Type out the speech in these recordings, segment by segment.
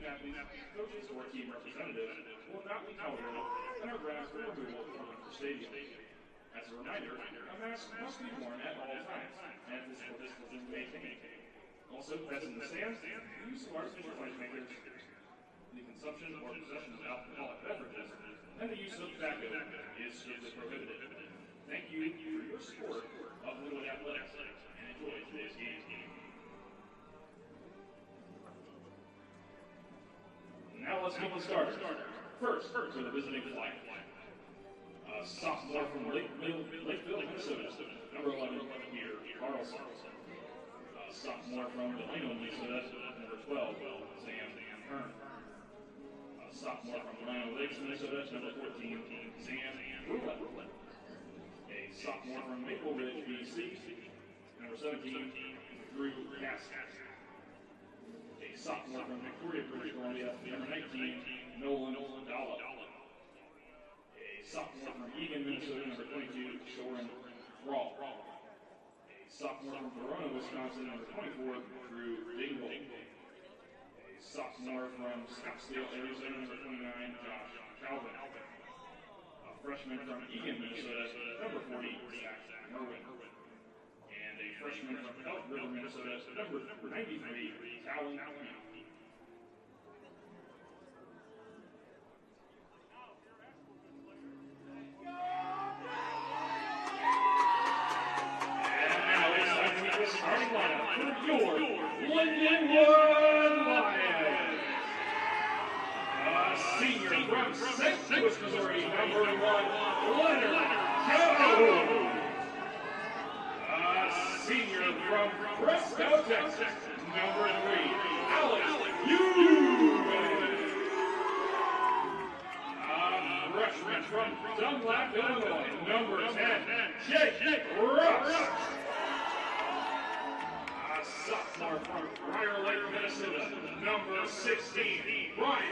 athletes, coaches, or team representatives will not be tolerated and are grounds for removal from the stadium. As a reminder, a mask must be worn at all times, and physical distance is maintained. Also, pets in the stands, the use of artificial light makers, the consumption or possession of alcoholic beverages, and the use of tobacco is strictly prohibited. Thank you for your support of Little Athletics, and enjoy today's game. Now let's get started. First, for the visiting flag. Sophomore from Lakeville, Minnesota, number 11, here, Carlson. Sophomore from Delano, Minnesota, number 12, Sam Hearn. Sophomore from Delano Lakes, Minnesota, number 14, Sam Roulette. A sophomore from Maple Ridge, BC, number 17, Drew Cass. A sophomore from Victoria, British Columbia, number 19, Nolan Dalla. Sophomore from Eagan, Minnesota, number 22, Shoren Rawl. A sophomore from Verona, Wisconsin, number 24, Drew Dingle. A sophomore from Scottsdale, Arizona, number 29, Josh Calvin. A freshman from Eagan, Minnesota, number 40, Zach Merwin. And a freshman from Elk River, Minnesota, number 93, Talon Allen. Your Lindenwood Lions. Senior from St. Louis, Missouri, number 1, Leonard Joe. Senior from Fresno, Texas, number 3, Alex Eubank. Freshman from Dunlap, Illinois, number 10, Jake Russ. Sophomore from Briar Lake, Minnesota, number 16, Ryan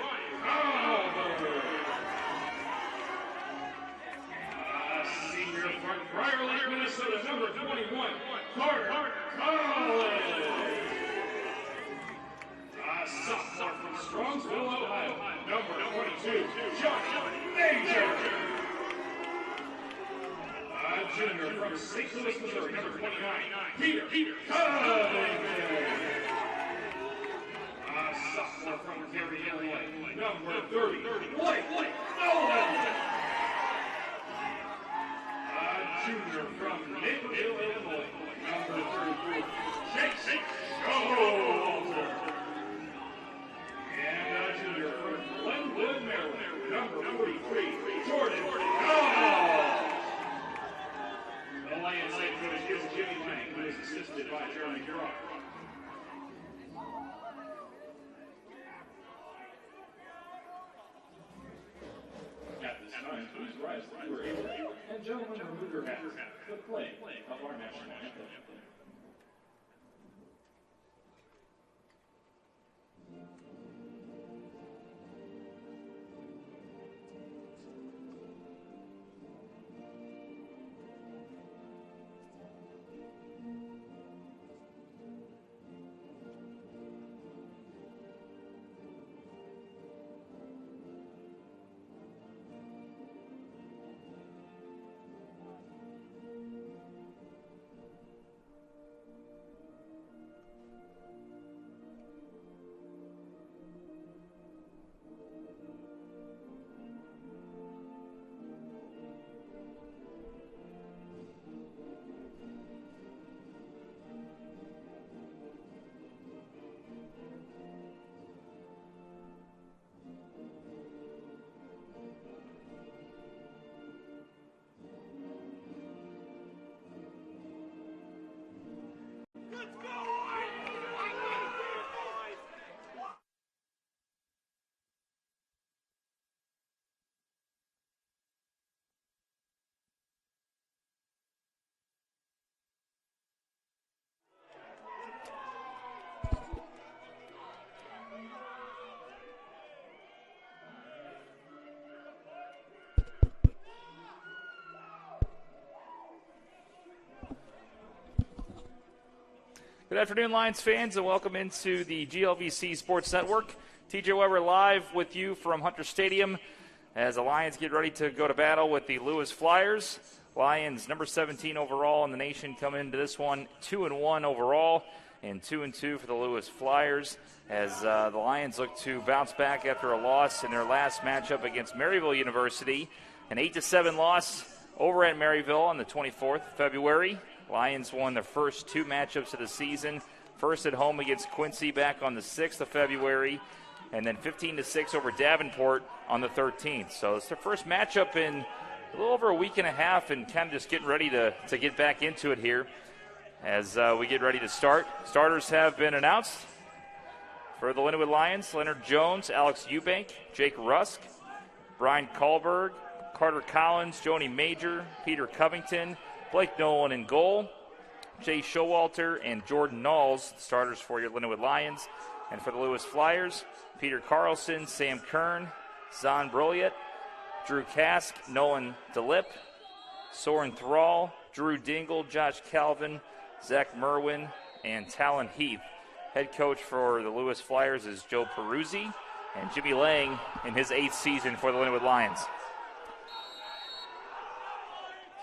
Albert. Senior from Briar Lake, Minnesota, number 21, Carter Collins. Sophomore from Strongsville, Ohio, number 22, Josh Major. Junior from St. Louis, Missouri, number 29, Peter Cunningham. Sophomore from Gary, Illinois, number 30, Blake Nolan. Junior from Naperville, Illinois, number 33, Chase Schulter. And a junior from Glenwood, Maryland, number 43, Jordan Hall. The Lions head coach is Jimmy Lang, who is assisted by Jeremy Croft. At this time, please rise if you are able, and gentlemen, remove your hats. The play of our national anthem. Good afternoon, Lions fans, and welcome into the GLVC Sports Network. TJ Weber live with you from Hunter Stadium as the Lions get ready to go to battle with the Lewis Flyers. Lions, number 17 overall in the nation, come into this one 2-1 overall and 2-2 for the Lewis Flyers as the Lions look to bounce back after a loss in their last matchup against Maryville University. An 8-7 loss over at Maryville on the 24th of February. Lions won their first two matchups of the season. First at home against Quincy back on the 6th of February, and then 15-6 over Davenport on the 13th. So it's their first matchup in a little over a week and a half, and kind of just getting ready to get back into it here as we get ready to start. Starters have been announced for the Lindenwood Lions: Leonard Jones, Alex Eubank, Jake Rusk, Brian Kahlberg, Carter Collins, Joni Major, Peter Covington, Blake Nolan in goal, Jay Showalter, and Jordan Knowles, starters for your Lindenwood Lions. And for the Lewis Flyers, Peter Carlson, Sam Kern, Zahn Broliet, Drew Kask, Nolan DeLip, Soren Thrall, Drew Dingle, Josh Calvin, Zach Merwin, and Talon Heath. Head coach for the Lewis Flyers is Joe Peruzzi, and Jimmy Lang in his 8th season for the Lindenwood Lions.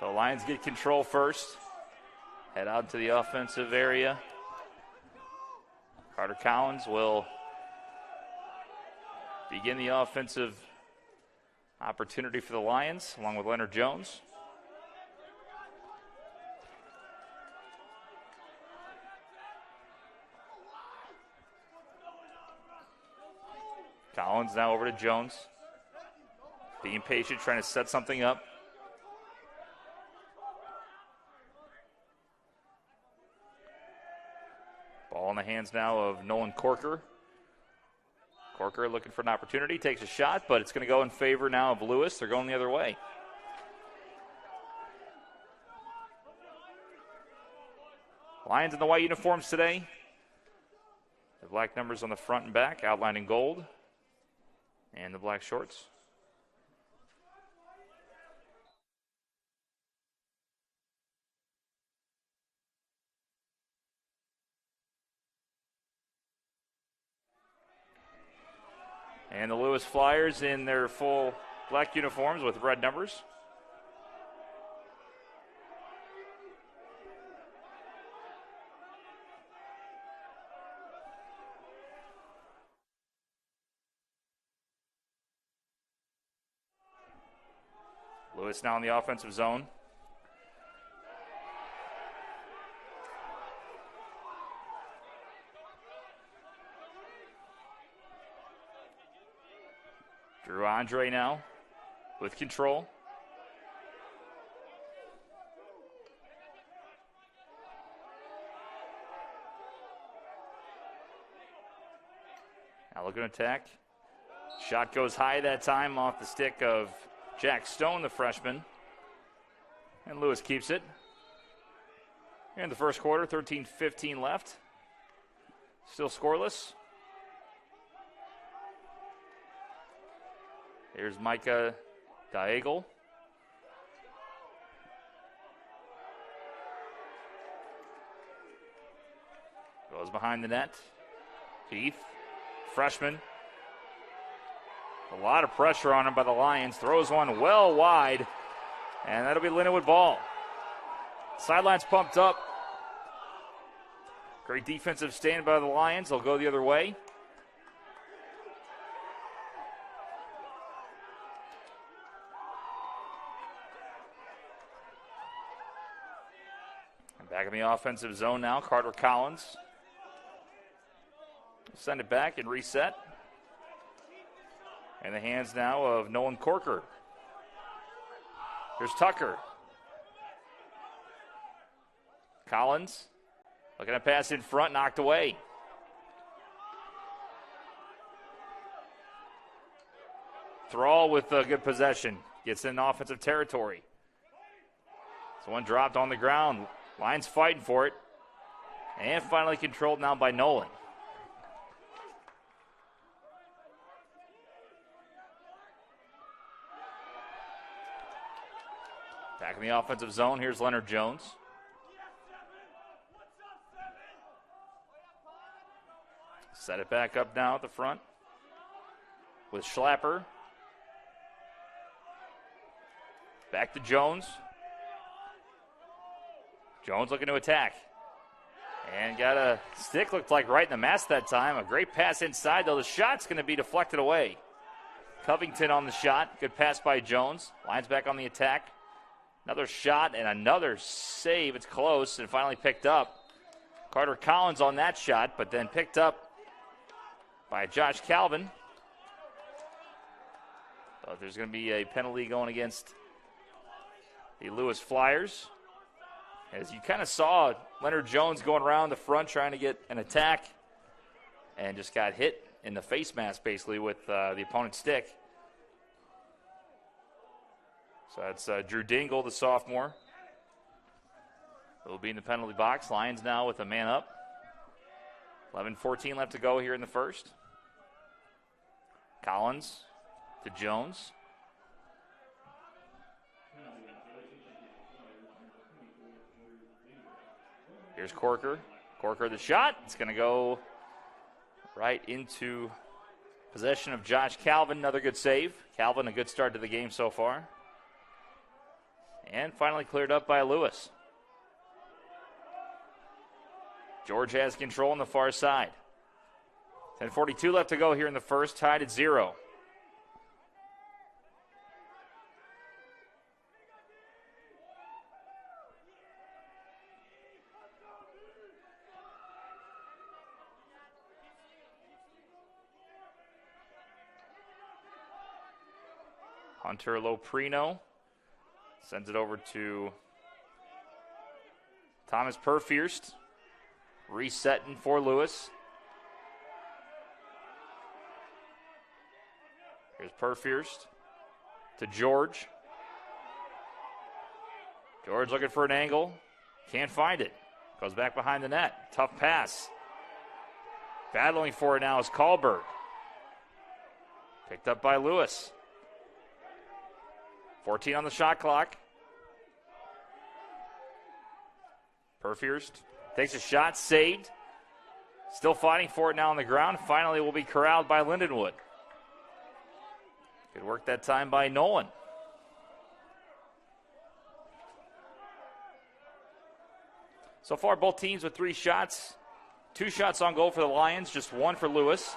So Lions get control first. Head out to the offensive area. Carter Collins will begin the offensive opportunity for the Lions, along with Leonard Jones. Collins now over to Jones. Being patient, trying to set something up. Ball in the hands now of Nolan Corker. Corker looking for an opportunity, takes a shot, but it's going to go in favor now of Lewis. They're going the other way. Lions in the white uniforms today. The black numbers on the front and back, outlined in gold, and the black shorts. And the Lewis Flyers in their full black uniforms with red numbers. Lewis now in the offensive zone. Drew Andre now with control. Now looking to attack. Shot goes high that time off the stick of Jack Stone, the freshman. And Lewis keeps it. In the first quarter, 13-15 left. Still scoreless. Here's Micah Diagle. Goes behind the net. Heath, freshman. A lot of pressure on him by the Lions. Throws one well wide. And that'll be Lindenwood ball. Sidelines pumped up. Great defensive stand by the Lions. They'll go the other way. Back in the offensive zone now, Carter Collins. Send it back and reset. In the hands now of Nolan Corker. Here's Tucker. Collins looking to pass in front, knocked away. Thrall with a good possession. Gets in offensive territory. So one dropped on the ground. Lions fighting for it. And finally controlled now by Nolan. Back in the offensive zone, here's Leonard Jones. Set it back up now at the front. with Schlapper. Back to Jones. Jones looking to attack. And got a stick, looked like right in the mask that time. A great pass inside, though. The shot's going to be deflected away. Covington on the shot. Good pass by Jones. Lions back on the attack. Another shot and another save. It's close and finally picked up. Carter Collins on that shot, but then picked up by Josh Calvin. So there's going to be a penalty going against the Lewis Flyers. As you kind of saw Leonard Jones going around the front trying to get an attack and just got hit in the face mask basically with the opponent's stick. So that's Drew Dingle, the sophomore. Will be in the penalty box. Lions now with a man up. 11:14 left to go here in the first. Collins to Jones. Here's Corker. Corker the shot. It's going to go right into possession of Josh Calvin. Another good save. Calvin, a good start to the game so far. And finally cleared up by Lewis. George has control on the far side. 10:42 left to go here in the first, tied at 0. Hunter Loprino sends it over to Thomas Perfierst. Resetting for Lewis. Here's Perfierst to George. George looking for an angle. Can't find it. Goes back behind the net. Tough pass. Battling for it now is Kahlberg. Picked up by Lewis. 14 on the shot clock. Perfierst takes a shot, saved. Still fighting for it now on the ground. Finally will be corralled by Lindenwood. Good work that time by Nolan. So far, both teams with 3 shots. 2 shots on goal for the Lions, just 1 for Lewis.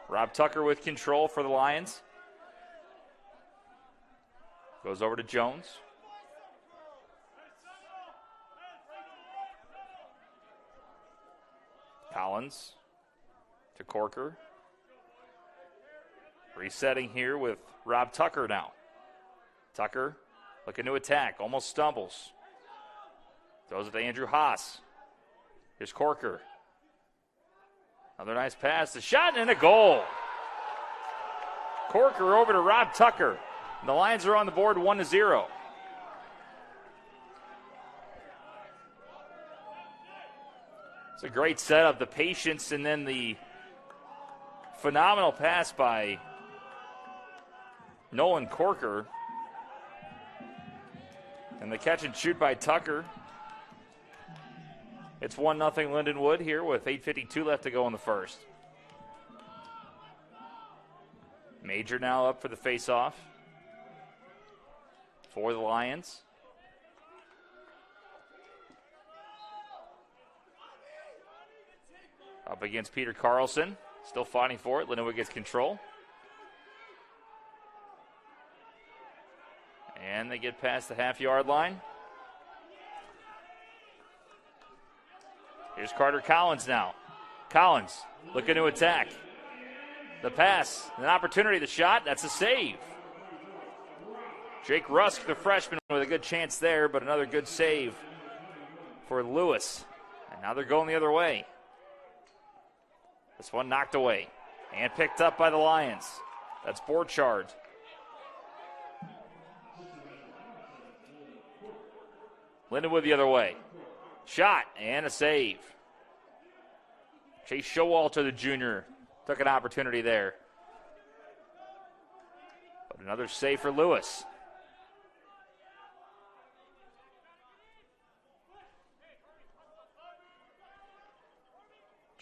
Rob Tucker with control for the Lions. Goes over to Jones. Collins to Corker. Resetting here with Rob Tucker now. Tucker looking to attack, almost stumbles. Throws it to Andrew Haas. Here's Corker. Another nice pass, a shot, and a goal. Corker over to Rob Tucker. And the Lions are on the board 1-0. It's a great setup, the patience, and then the phenomenal pass by Nolan Corker. And the catch and shoot by Tucker. It's 1-0 Lindenwood here with 8:52 left to go in the first. Major now up for the face-off for the Lions. Up against Peter Carlson. Still fighting for it. Lindenwood gets control. And they get past the half-yard line. Here's Carter Collins now. Collins looking to attack. The pass, an opportunity, the shot, that's a save. Jake Rusk, the freshman, with a good chance there, but another good save for Lewis. And now they're going the other way. This one knocked away and picked up by the Lions. That's Borchardt. Lindenwood the other way. Shot and a save. Chase Showalter, the junior, took an opportunity there. But another save for Lewis.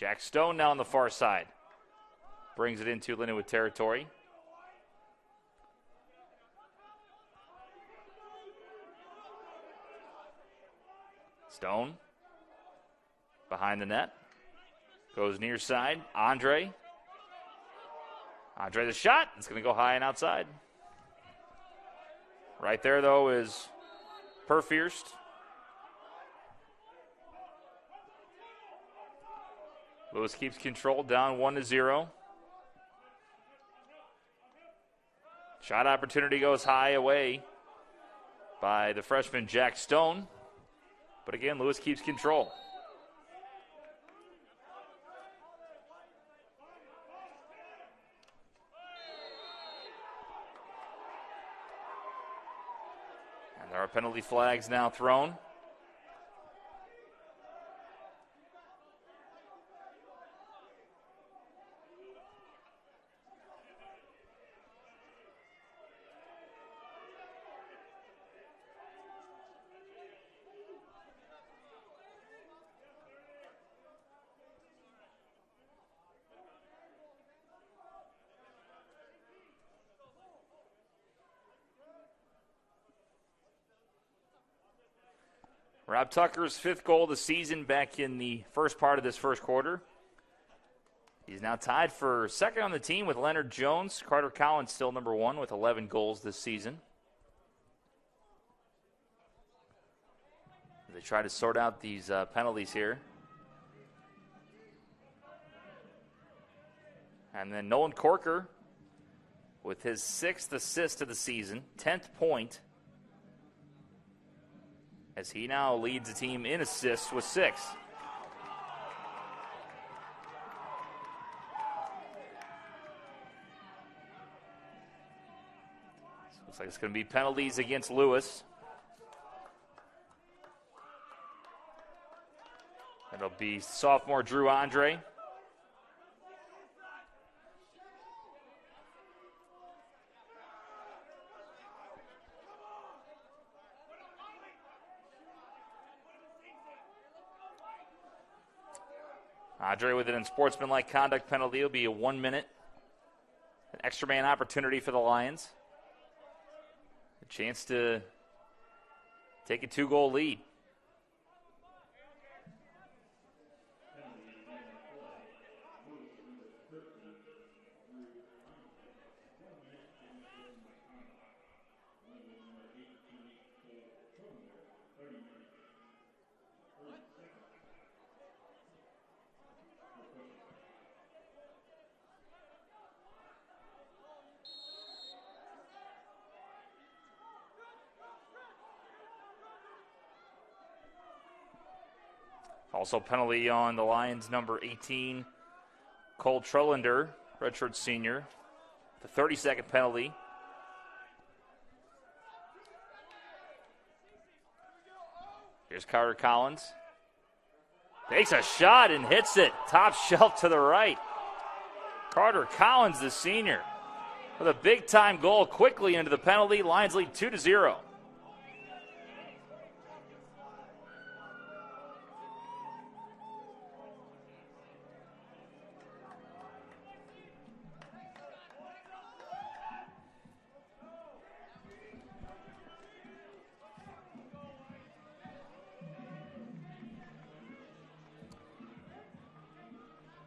Jack Stone now on the far side. Brings it into Lindenwood territory. Stone behind the net. Goes near side. Andre the shot. It's going to go high and outside. Right there, though, is Perfierst. Lewis keeps control, down 1-0. Shot opportunity goes high away by the freshman Jack Stone. But again, Lewis keeps control. And there are penalty flags now thrown. Rob Tucker's 5th goal of the season back in the first part of this first quarter. He's now tied for second on the team with Leonard Jones. Carter Collins still number 1 with 11 goals this season. They try to sort out these penalties here. And then Nolan Corker with his 6th assist of the season, 10th point, as he now leads the team in assists with 6. So looks like it's going to be penalties against Lewis. It'll be sophomore Drew Andre. Andre with an unsportsmanlike conduct penalty. Will be a 1 minute. An extra man opportunity for the Lions. A chance to take a 2-goal lead. Also penalty on the Lions, number 18, Cole Trellender, redshirt senior. The 30-second penalty. Here's Carter Collins. Takes a shot and hits it. Top shelf to the right. Carter Collins, the senior, with a big-time goal quickly into the penalty. Lions lead 2-0.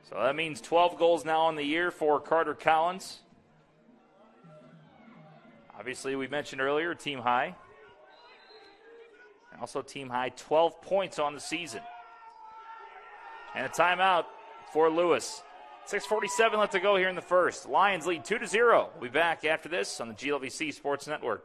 So that means 12 goals now on the year for Carter Collins. Obviously, we mentioned earlier, team high. Also team high, 12 points on the season. And a timeout for Lewis. 6:47 left to go here in the first. Lions lead 2-0. We'll be back after this on the GLVC Sports Network.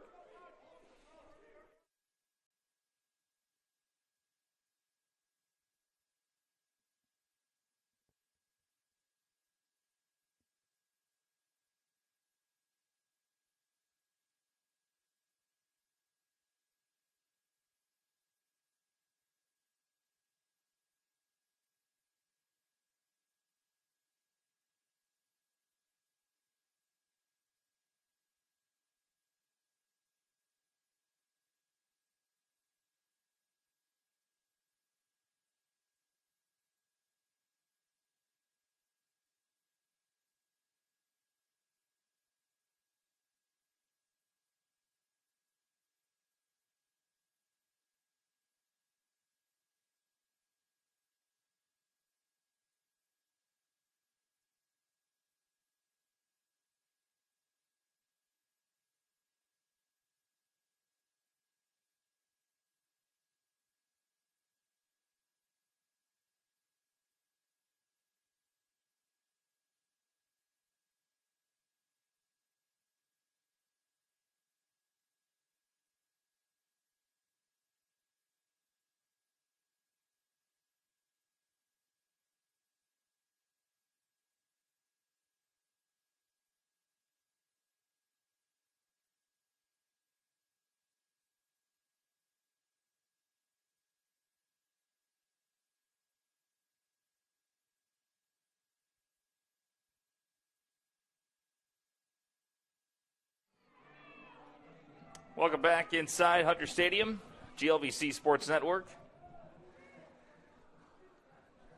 Welcome back inside Hunter Stadium, GLVC Sports Network.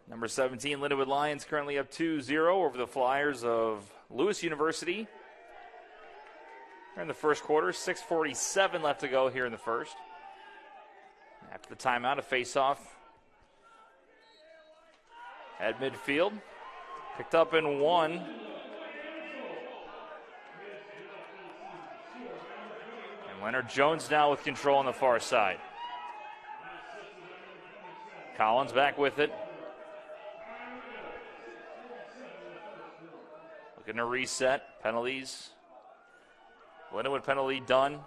Number 17, Lindenwood Lions currently up 2-0 over the Flyers of Lewis University. We're in the first quarter, 6:47 left to go here in the first. After the timeout, a face-off at midfield. Picked up in one. And Leonard Jones now with control on the far side. Collins back with it. Looking to reset. Penalties. Lindenwood penalty done.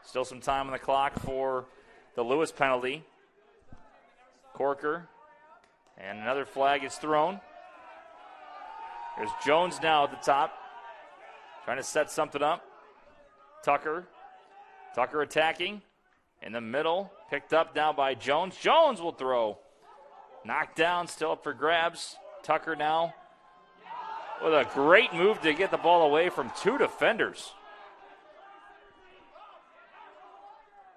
Still some time on the clock for the Lewis penalty. Corker. And another flag is thrown. There's Jones now at the top. Trying to set something up. Tucker. Tucker attacking. In the middle. Picked up now by Jones. Jones will throw. Knocked down. Still up for grabs. Tucker now with a great move to get the ball away from two defenders.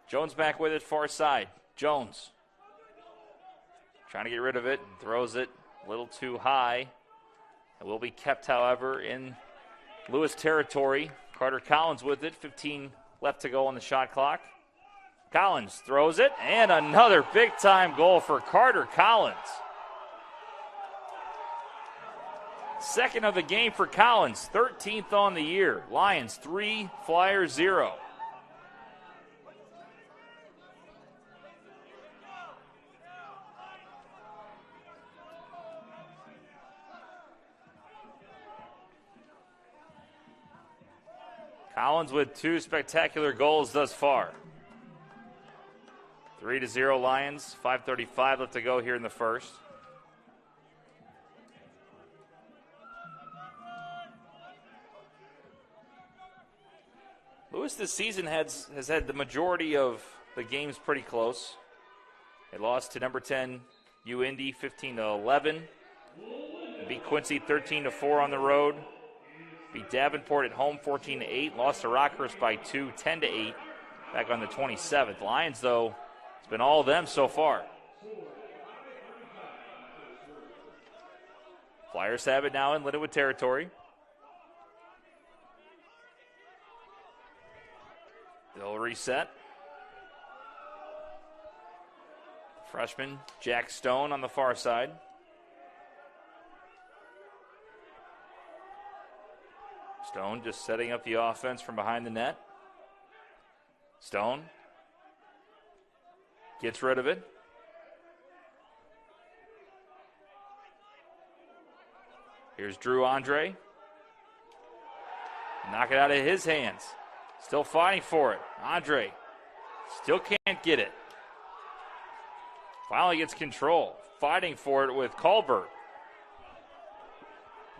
Jones back with it, far side. Jones trying to get rid of it. Throws it a little too high. It will be kept, however, in Lewis territory. Carter Collins with it. 15 left to go on the shot clock. Collins throws it, and another big-time goal for Carter Collins. Second of the game for Collins, 13th on the year. Lions 3, Flyers 0. Collins with 2 spectacular goals thus far. 3-0 Lions, 5:35 left to go here in the first. Lewis this season has had the majority of the games pretty close. They lost to number 10 UIndy 15-11. Beat Quincy 13-4 on the road. Beat Davenport at home 14-8. Lost to Rockhurst by 2, 10-8 back on the 27th. Lions, though, it's been all of them so far. Flyers have it now in Lindenwood territory. They'll reset. Freshman Jack Stone on the far side. Stone just setting up the offense from behind the net. Stone gets rid of it. Here's Drew Andre. Knock it out of his hands. Still fighting for it. Andre still can't get it. Finally gets control. Fighting for it with Colbert.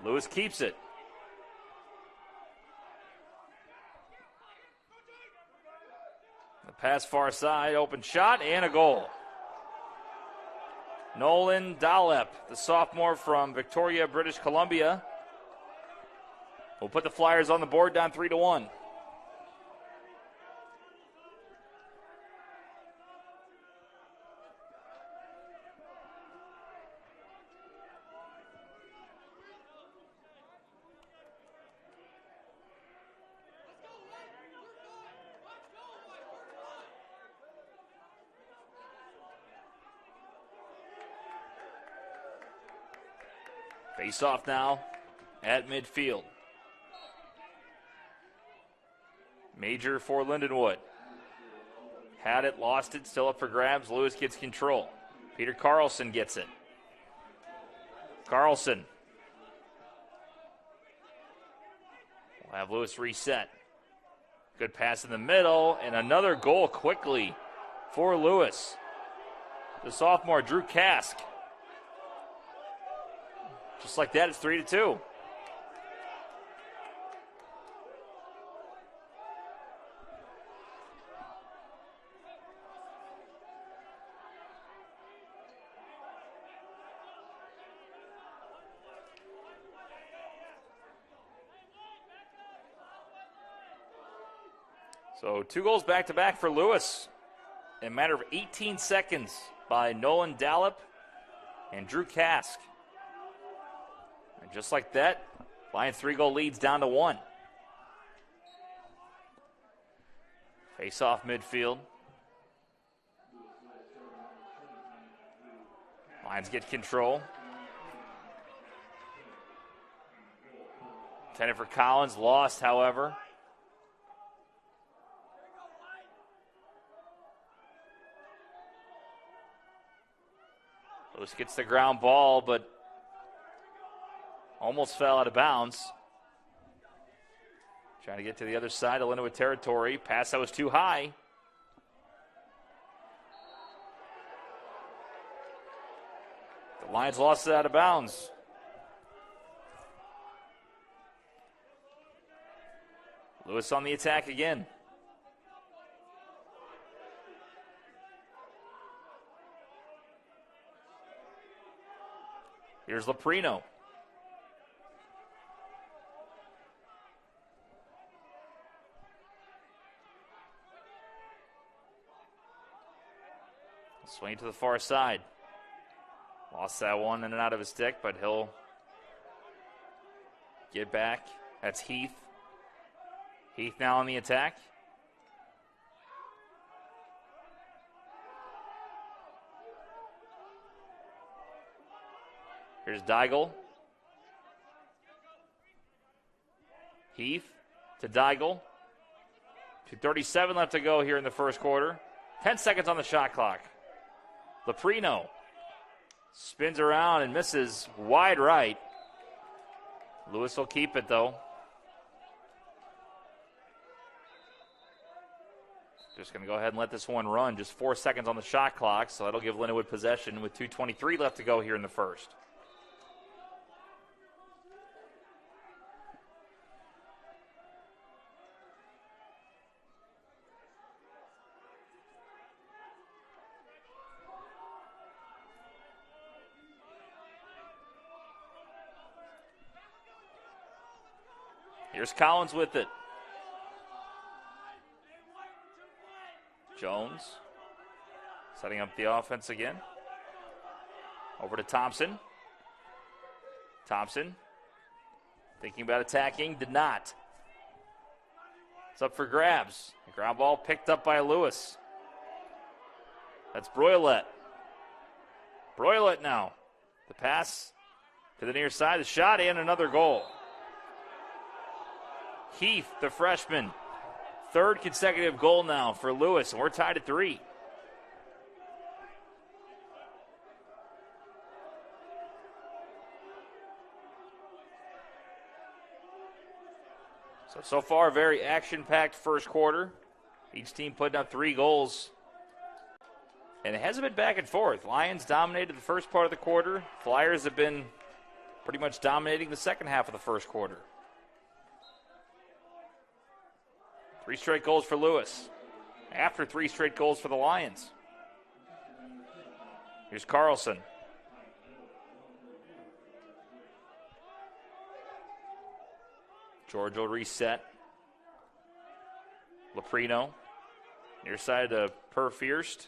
Lewis keeps it. The pass far side, open shot, and a goal. Nolan Dalep, the sophomore from Victoria, British Columbia, will put the Flyers on the board down 3-1. Face off now at midfield. Major for Lindenwood. Had it, lost it, still up for grabs. Lewis gets control. Peter Carlson gets it. Carlson. We'll have Lewis reset. Good pass in the middle, and another goal quickly for Lewis. The sophomore, Drew Kask. Just like that, it's 3-2. So 2 goals back-to-back for Lewis in a matter of 18 seconds by Nolan Dallop and Drew Kask. And just like that, Lions 3-goal leads down to 1. Face off midfield. Lions get control. Intended for Collins, lost, however. Lewis gets the ground ball, but almost fell out of bounds. Trying to get to the other side of Linwood territory. Pass that was too high. The Lions lost it out of bounds. Lewis on the attack again. Here's Loprino. Swing to the far side. Lost that one in and out of his stick, but he'll get back. That's Heath. Heath now on the attack. Here's Deigel. Heath to Deigel. 2:37 left to go here in the first quarter. 10 seconds on the shot clock. Loprino spins around and misses wide right. Lewis will keep it, though. Just going to go ahead and let this one run. Just 4 seconds on the shot clock, so that'll give Linwood possession with 2:23 left to go here in the first. Here's Collins with it. Jones setting up the offense again. Over to Thompson. Thompson thinking about attacking, did not. It's up for grabs. The ground ball picked up by Lewis. That's Broylett. Broylett now. The pass to the near side, the shot, and another goal. Heath, the freshman, third consecutive goal now for Lewis, and we're tied at 3. So far, a very action-packed first quarter. Each team putting up 3 goals. And it hasn't been back and forth. Lions dominated the first part of the quarter. Flyers have been pretty much dominating the second half of the first quarter. 3 straight goals for Lewis. After 3 straight goals for the Lions. Here's Carlson. George will reset. Loprino. Near side to Purfierst.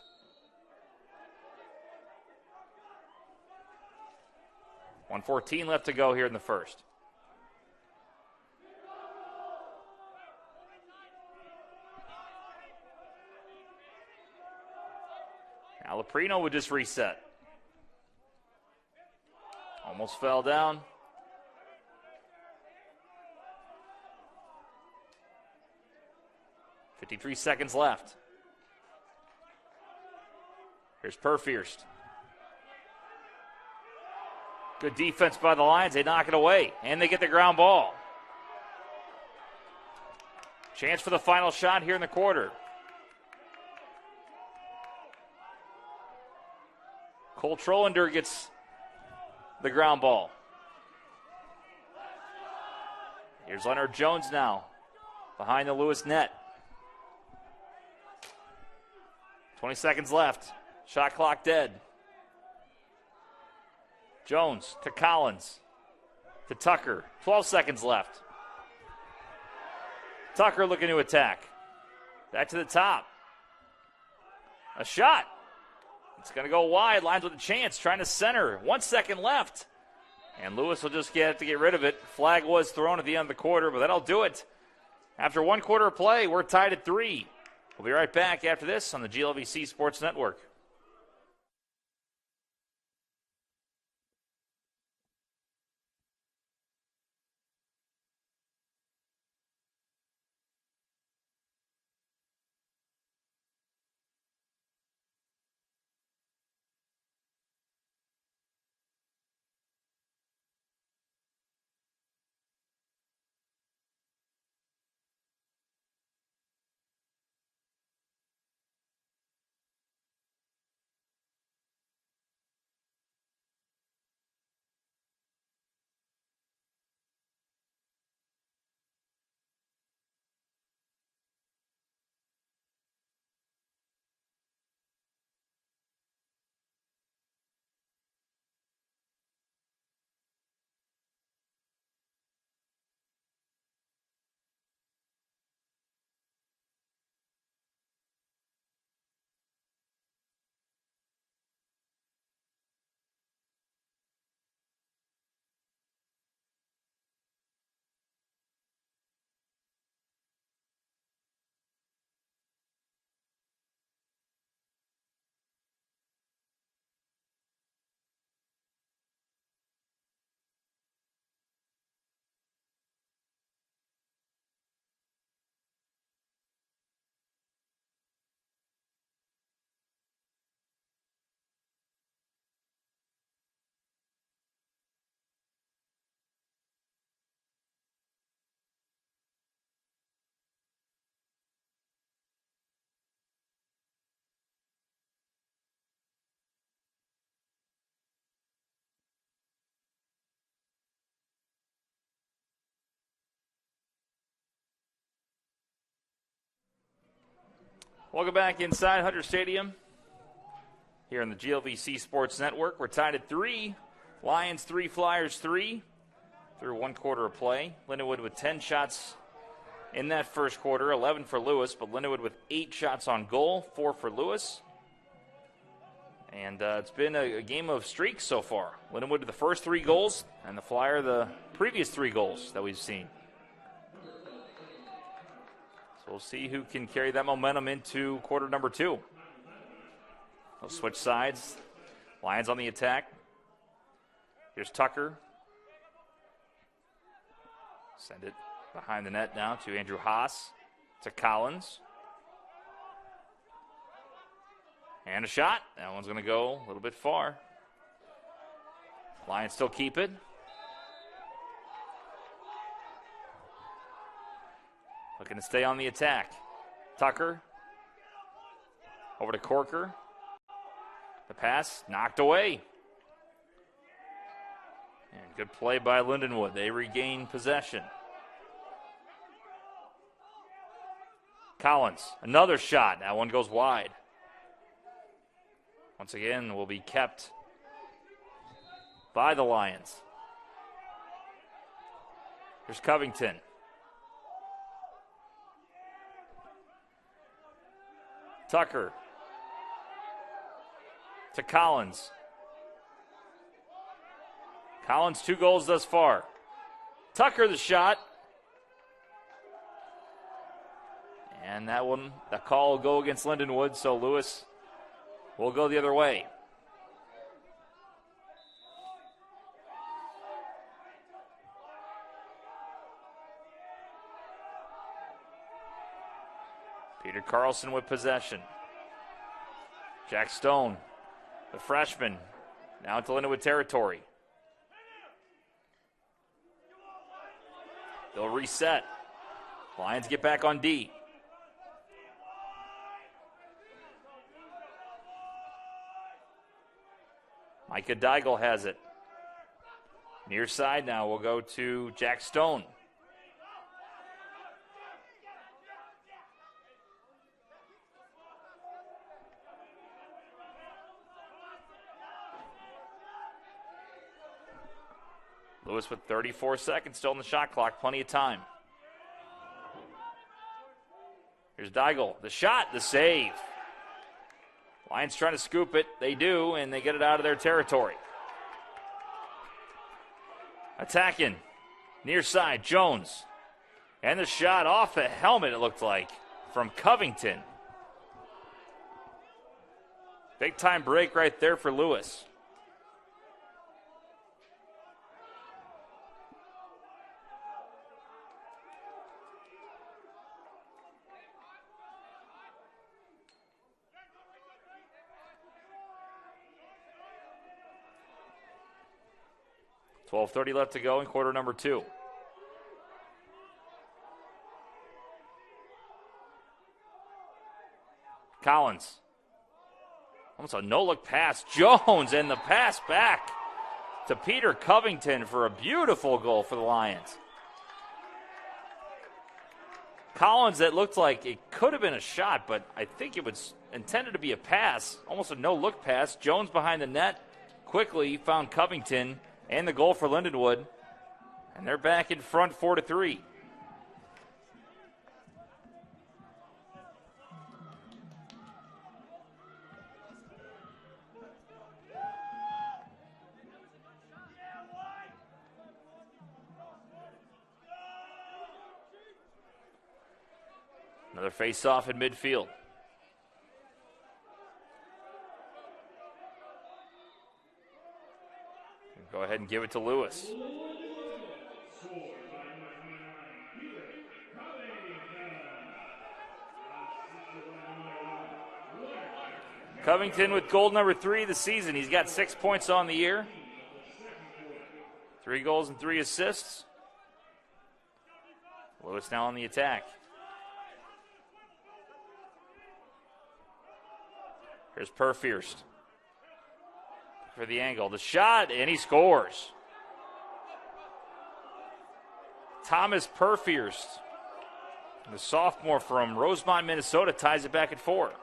.114 left to go here in the first. Now Loprino would just reset. Almost fell down. .53 seconds left. Here's Purfierst. Good defense by the Lions. They knock it away, and they get the ground ball. Chance for the final shot here in the quarter. Cole Trollander gets the ground ball. Here's Leonard Jones now, behind the Lewis net. 20 seconds left. Shot clock dead. Jones to Collins. To Tucker. 12 seconds left. Tucker looking to attack. Back to the top. A shot. It's going to go wide. Lions with a chance. Trying to center. 1 second left. And Lewis will just have to get rid of it. Flag was thrown at the end of the quarter, but that'll do it. After 1 quarter of play, we're tied at 3. We'll be right back after this on the GLVC Sports Network. Welcome back inside Hunter Stadium here on the GLVC Sports Network. We're tied at 3. Lions 3, Flyers 3 through 1 quarter of play. Lindenwood with 10 shots in that first quarter, 11 for Lewis, but Lindenwood with 8 shots on goal, 4 for Lewis. And it's been a game of streaks so far. Lindenwood with the first 3 goals, and the Flyer the previous 3 goals that we've seen. So we'll see who can carry that momentum into quarter number 2. They'll switch sides. Lions on the attack. Here's Tucker. Send it behind the net now to Andrew Haas. To Collins. And a shot. That one's going to go a little bit far. Lions still keep it. Looking to stay on the attack. Tucker. Over to Corker. The pass knocked away. And good play by Lindenwood. They regain possession. Collins, another shot. That one goes wide. Once again, will be kept by the Lions. Here's Covington. Tucker. To Collins. Collins, 2 goals thus far. Tucker the shot. And that one, the call will go against Lindenwood, so Lewis will go the other way. Peter Carlson with possession. Jack Stone, the freshman, now into Lindenwood territory. They'll reset. Lions get back on D. Micah Deigel has it. Near side now will go to Jack Stone. Lewis with 34 seconds still on the shot clock. Plenty of time. Here's Here's Deigel. The shot, the save. Lions trying to scoop it. They do, and they get it out of their territory. Attacking. Near side, Jones. And the shot off the helmet, it looked like, from Covington. Big time break right there for Lewis. .30 left to go in quarter number 2. Collins. Almost a no-look pass. Jones, and the pass back to Peter Covington for a beautiful goal for the Lions. Collins, that looked like it could have been a shot, but I think it was intended to be a pass. Almost a no-look pass. Jones behind the net. Quickly found Covington. And the goal for Lindenwood. And they're back in front 4-3. Another face-off in midfield. Go ahead and give it to Lewis. Covington with goal number 3 of the season. He's got 6 points on the year. 3 goals and 3 assists. Lewis now on the attack. Here's Purfierst. For the angle. The shot, and he scores. Thomas Purfierst, the sophomore from Rosemont, Minnesota, ties it back at 4.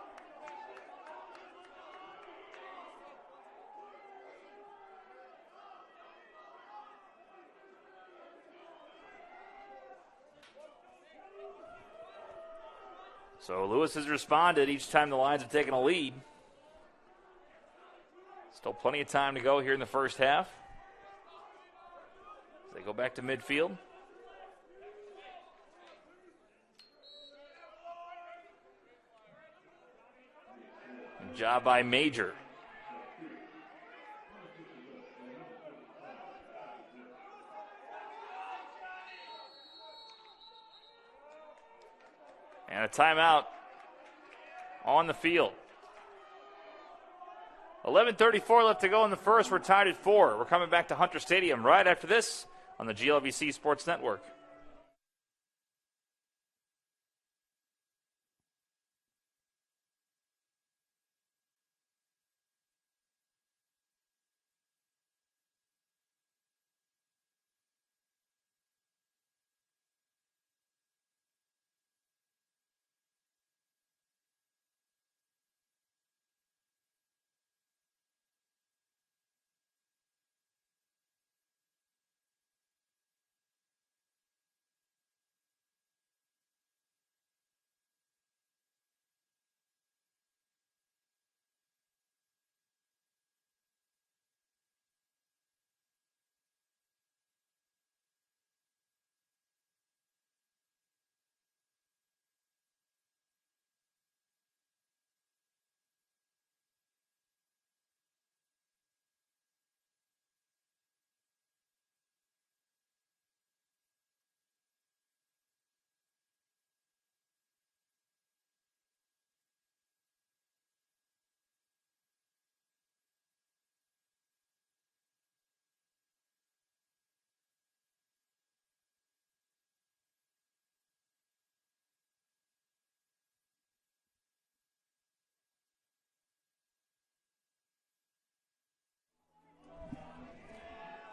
So Lewis has responded each time the Lions have taken a lead. Still plenty of time to go here in the first half. As they go back to midfield. Good job by Major. And a timeout on the field. 11:34 left to go in the first. We're tied at 4. We're coming back to Hunter Stadium right after this on the GLVC Sports Network.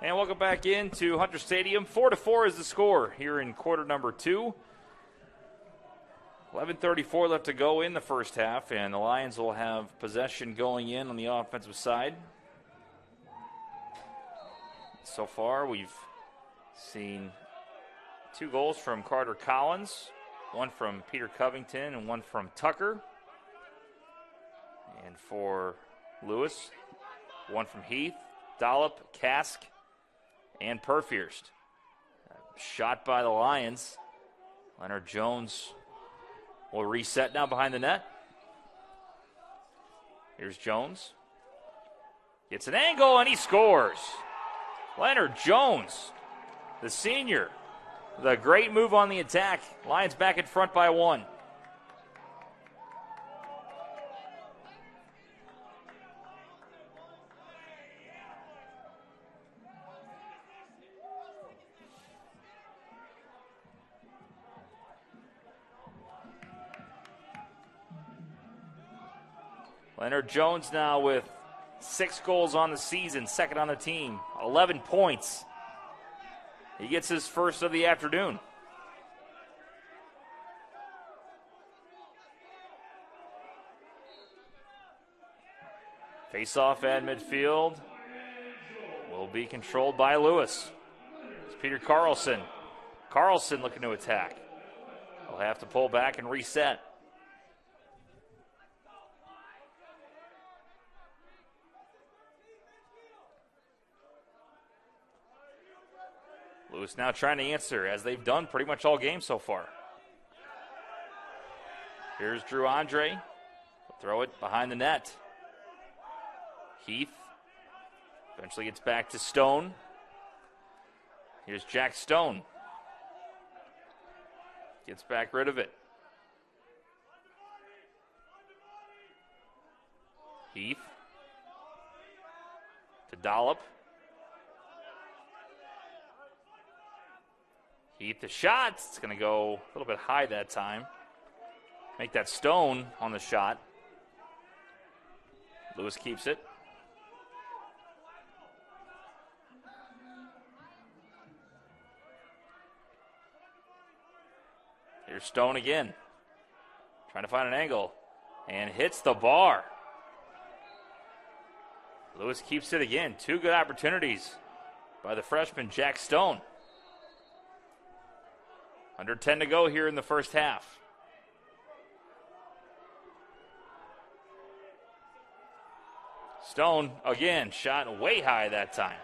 And welcome back into Hunter Stadium. 4-4 is the score here in quarter number 2. 11:34 left to go in the first half, and the Lions will have possession going in on the offensive side. So far, we've seen 2 goals from Carter Collins one from Peter Covington and one from Tucker. And for Lewis, one from Heath, Dollop, Kask, and Perfierst. Shot by the Lions. Leonard Jones will reset now behind the net. Here's Jones. Gets an angle and he scores. Leonard Jones, the senior, the great move on the attack. Lions back in front by 1. Leonard Jones now with 6 goals on the season, second on the team, 11 points. He gets his first of the afternoon. Face-off at midfield will be controlled by Lewis. It's Peter Carlson. Carlson looking to attack. He'll have to pull back and reset. Lewis now trying to answer, as they've done pretty much all game so far. Here's Drew Andre. He'll throw it behind the net. Heath eventually gets back to Stone. Here's Jack Stone. Gets back rid of it. Heath to Dollop. Heath the shot. It's going to go a little bit high that time. Make that Stone on the shot. Lewis keeps it. Here's Stone again. Trying to find an angle. And hits the bar. Lewis keeps it again. 2 good opportunities by the freshman, Jack Stone. Under 10 to go here in the first half. Stone, again, shot way high that time.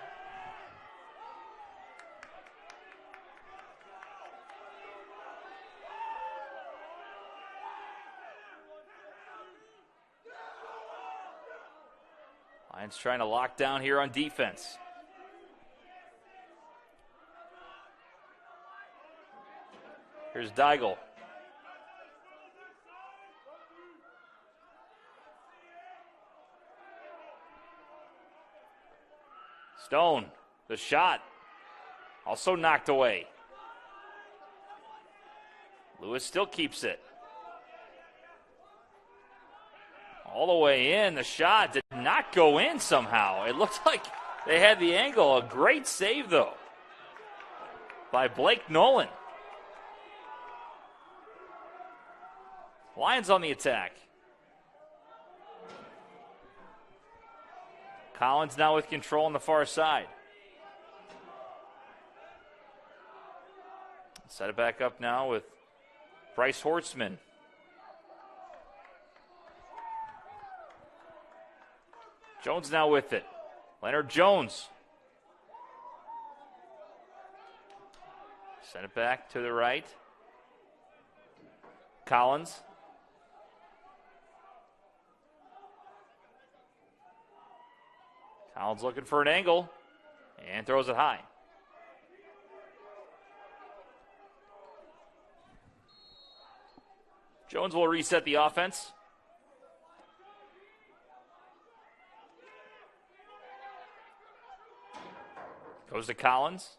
Lions trying to lock down here on defense. Here's Deigel. Stone, the shot, also knocked away. Lewis still keeps it. All the way in, the shot did not go in somehow. It looked like they had the angle. A great save, though, by Blake Nolan. Lions on the attack. Collins now with control on the far side. Set it back up now with Bryce Hortzman. Jones now with it. Leonard Jones. Send it back to the right. Collins. Collins looking for an angle and throws it high. Jones will reset the offense. Goes to Collins.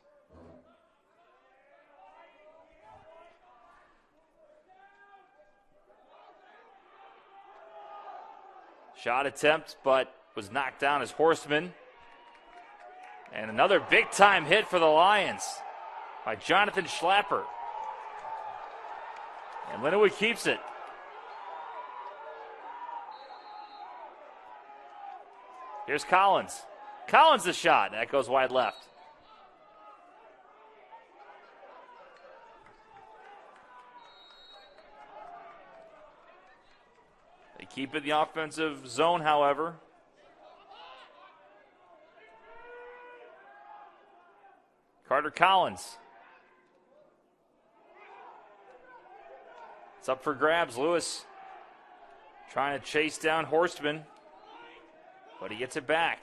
Shot attempt, but was knocked down as Horseman. And another big-time hit for the Lions by Jonathan Schlapper. And Linwood keeps it. Here's Collins. Collins the shot. That goes wide left. keep it in the offensive zone, however. Carter Collins. It's up for grabs. Lewis trying to chase down Horstman, but he gets it back.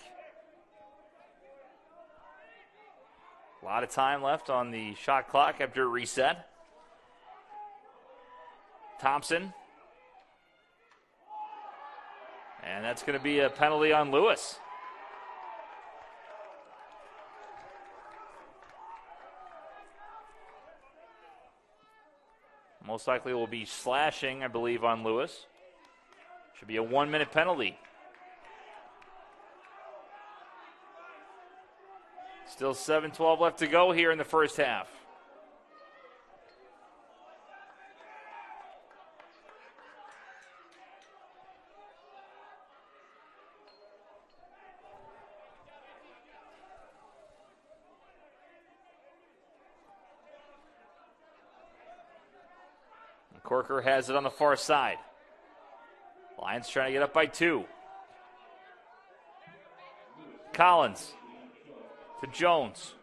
A lot of time left on the shot clock after reset. Thompson. And that's going to be a penalty on Lewis. Most likely will be slashing, I believe, on Lewis. Should be a 1-minute penalty. Still 7:12 left to go here in the first half. Corker has it on the far side. Lions trying to get up by 2. Collins to Jones.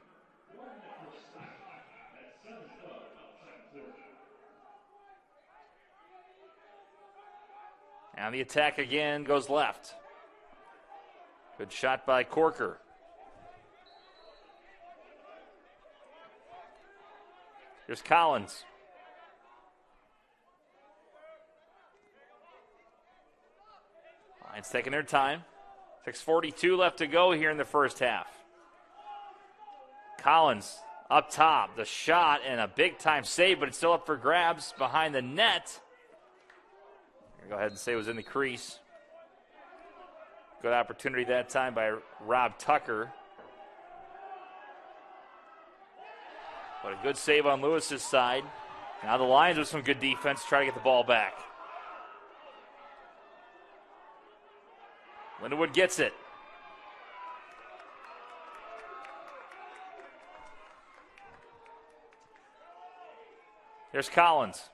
And the attack again goes left. Good shot by Corker. Here's Collins. Lions taking their time. 6:42 left to go here in the first half. Collins up top. The shot and a big-time save, but it's still up for grabs behind the net. Go ahead and say it was in the crease. Good opportunity that time by Rob Tucker. But a good save on Lewis's side. Now the Lions with some good defense try to get the ball back. Lindenwood gets it. Here's Collins.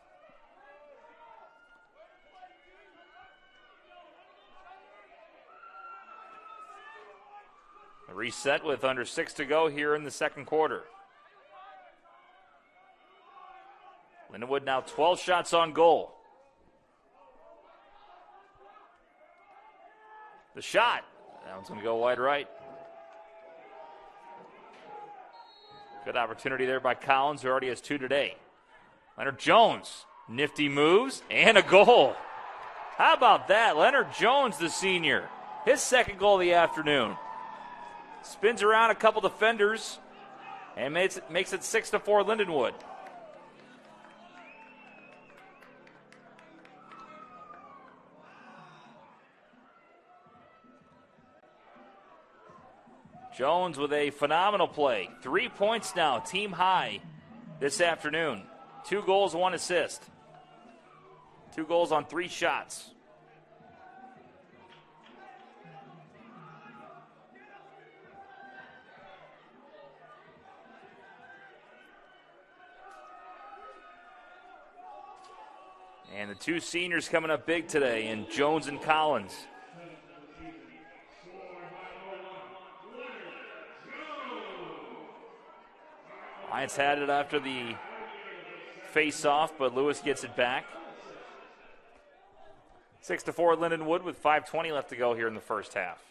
A reset with under 6 to go here in the second quarter. Lindenwood now 12 shots on goal. The shot. That one's going to go wide right. Good opportunity there by Collins, who already has 2 today. Leonard Jones, nifty moves, and a goal. How about that? Leonard Jones, the senior. His second goal of the afternoon. Spins around a couple defenders and makes it 6-4 Lindenwood. Jones with a phenomenal play. 3 points now, team high this afternoon. 2 goals, 1 assist. 2 goals on 3 shots. And the 2 seniors coming up big today in Jones and Collins. Lions had it after the face-off, but Lewis gets it back. 6-4 Lindenwood with 5:20 left to go here in the first half.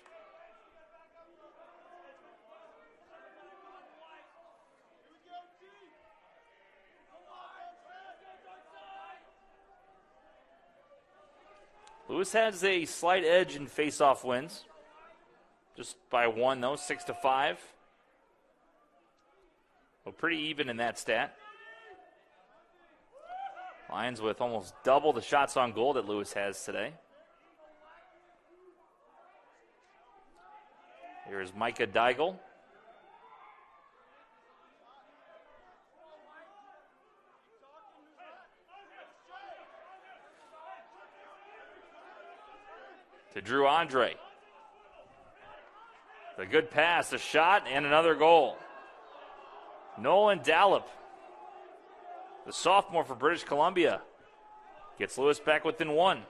Lewis has a slight edge in face-off wins. Just by 1, though, 6-5. Well, pretty even in that stat. Lions with almost double the shots on goal that Lewis has today. Here's Micah Deigel. To Drew Andre. The good pass, a shot, and another goal. Nolan Dallop, the sophomore for British Columbia, gets Lewis back within 1.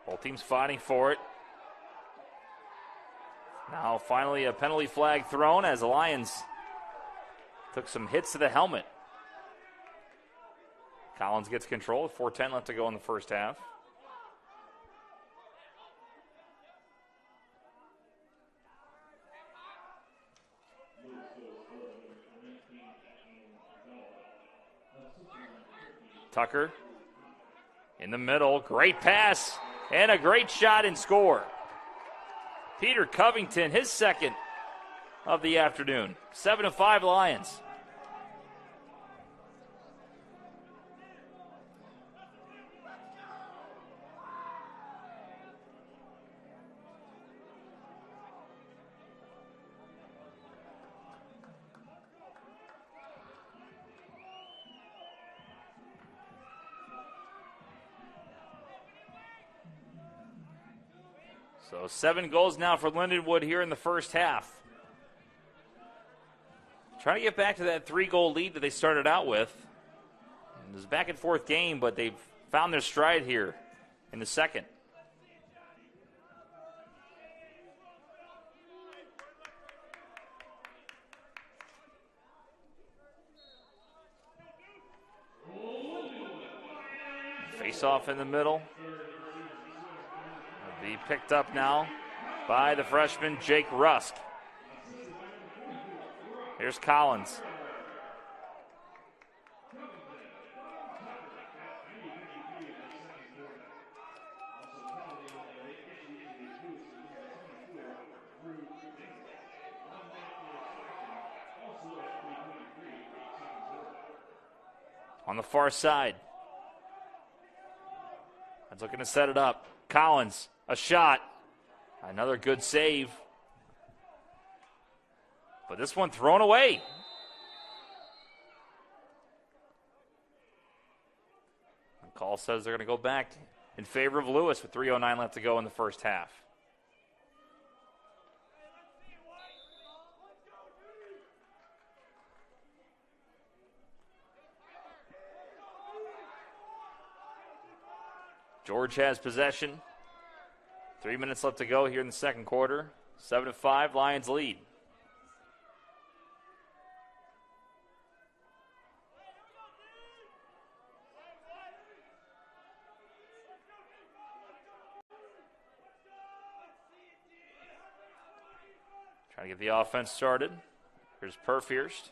Both teams fighting for it. Now finally a penalty flag thrown as the Lions took some hits to the helmet. Collins gets control with 4:10 left to go in the first half. Tucker in the middle, great pass and a great shot and score. Peter Covington, his second of the afternoon. 7-5 Lions. So 7 goals now for Lindenwood here in the first half. Trying to get back to that 3-goal lead that they started out with. It was a back and forth game, but they've found their stride here in the second. Face off in the middle. Be picked up now by the freshman Jake Rusk. Here's Collins. On the far side. That's looking to set it up. Collins. A shot. Another good save. But this one thrown away. The call says they're going to go back in favor of Lewis with 3:09 left to go in the first half. George has possession. 3 minutes left to go here in the second quarter. 7-5, Lions lead. Trying to get the offense started. Here's Perfierst.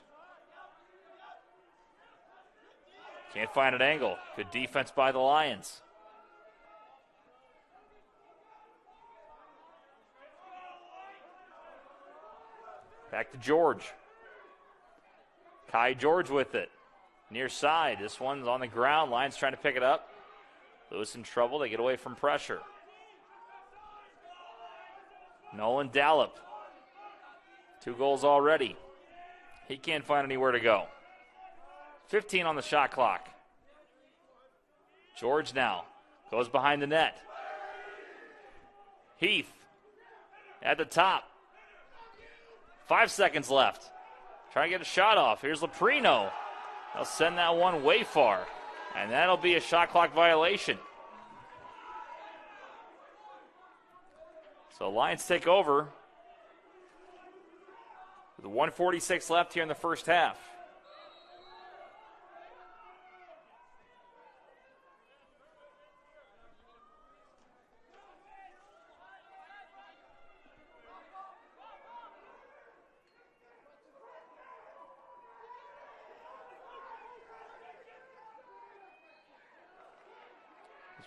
Can't find an angle. Good defense by the Lions. Back to George. Kai George with it. Near side. This one's on the ground. Lions trying to pick it up. Lewis in trouble. They get away from pressure. Nolan Dallop. 2 goals already. He can't find anywhere to go. 15 on the shot clock. George now goes behind the net. Heath at the top. 5 seconds left. Trying to get a shot off. Here's Leprino. They'll send that one way far. And that'll be a shot clock violation. So Lions take over. With 1:46 left here in the first half.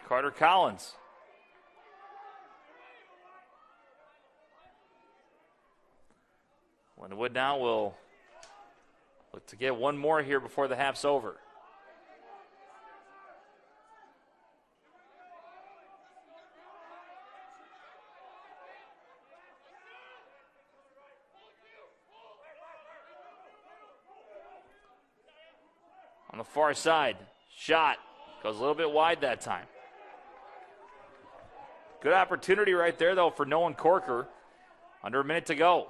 Carter Collins. Lindenwood now will look to get one more here before the half's over. On the far side, shot goes a little bit wide that time. Good opportunity right there, though, for Nolan Corker. Under a minute to go.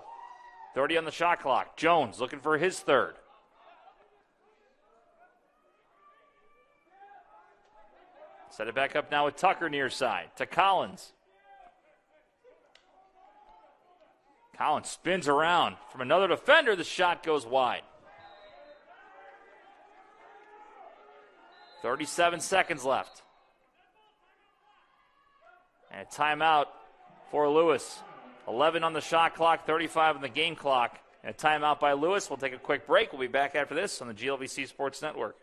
30 on the shot clock. Jones looking for his third. Set it back up now with Tucker near side to Collins. Collins spins around from another defender. The shot goes wide. 37 seconds left. And a timeout for Lewis. 11 on the shot clock, 35 on the game clock. And a timeout by Lewis. We'll take a quick break. We'll be back after this on the GLVC Sports Network.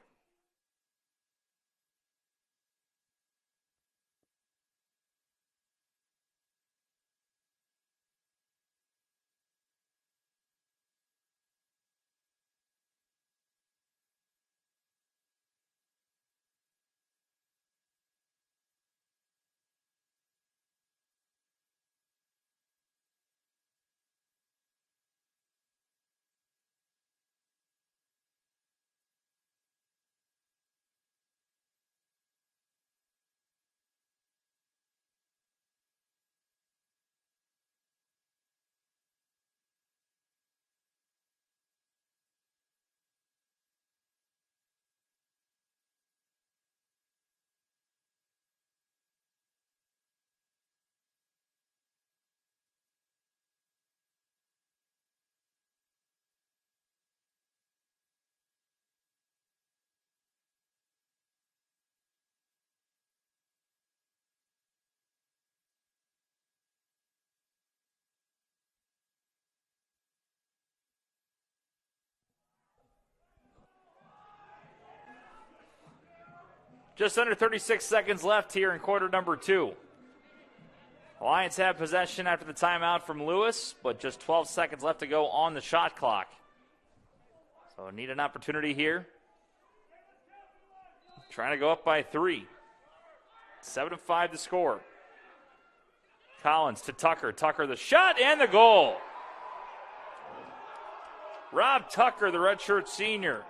Just under 36 seconds left here in quarter number 2. Lions have possession after the timeout from Lewis, but just 12 seconds left to go on the shot clock. So need an opportunity here. Trying to go up by 3. 7-5 to score. Collins to Tucker. Tucker the shot and the goal. Rob Tucker, the redshirt senior,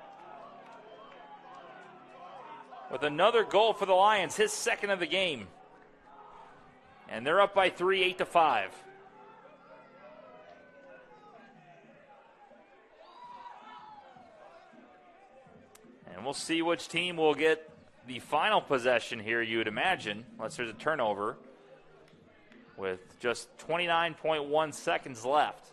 with another goal for the Lions, his second of the game. And they're up by 3, 8-5. And we'll see which team will get the final possession here, you would imagine, unless there's a turnover, with just 29.1 seconds left.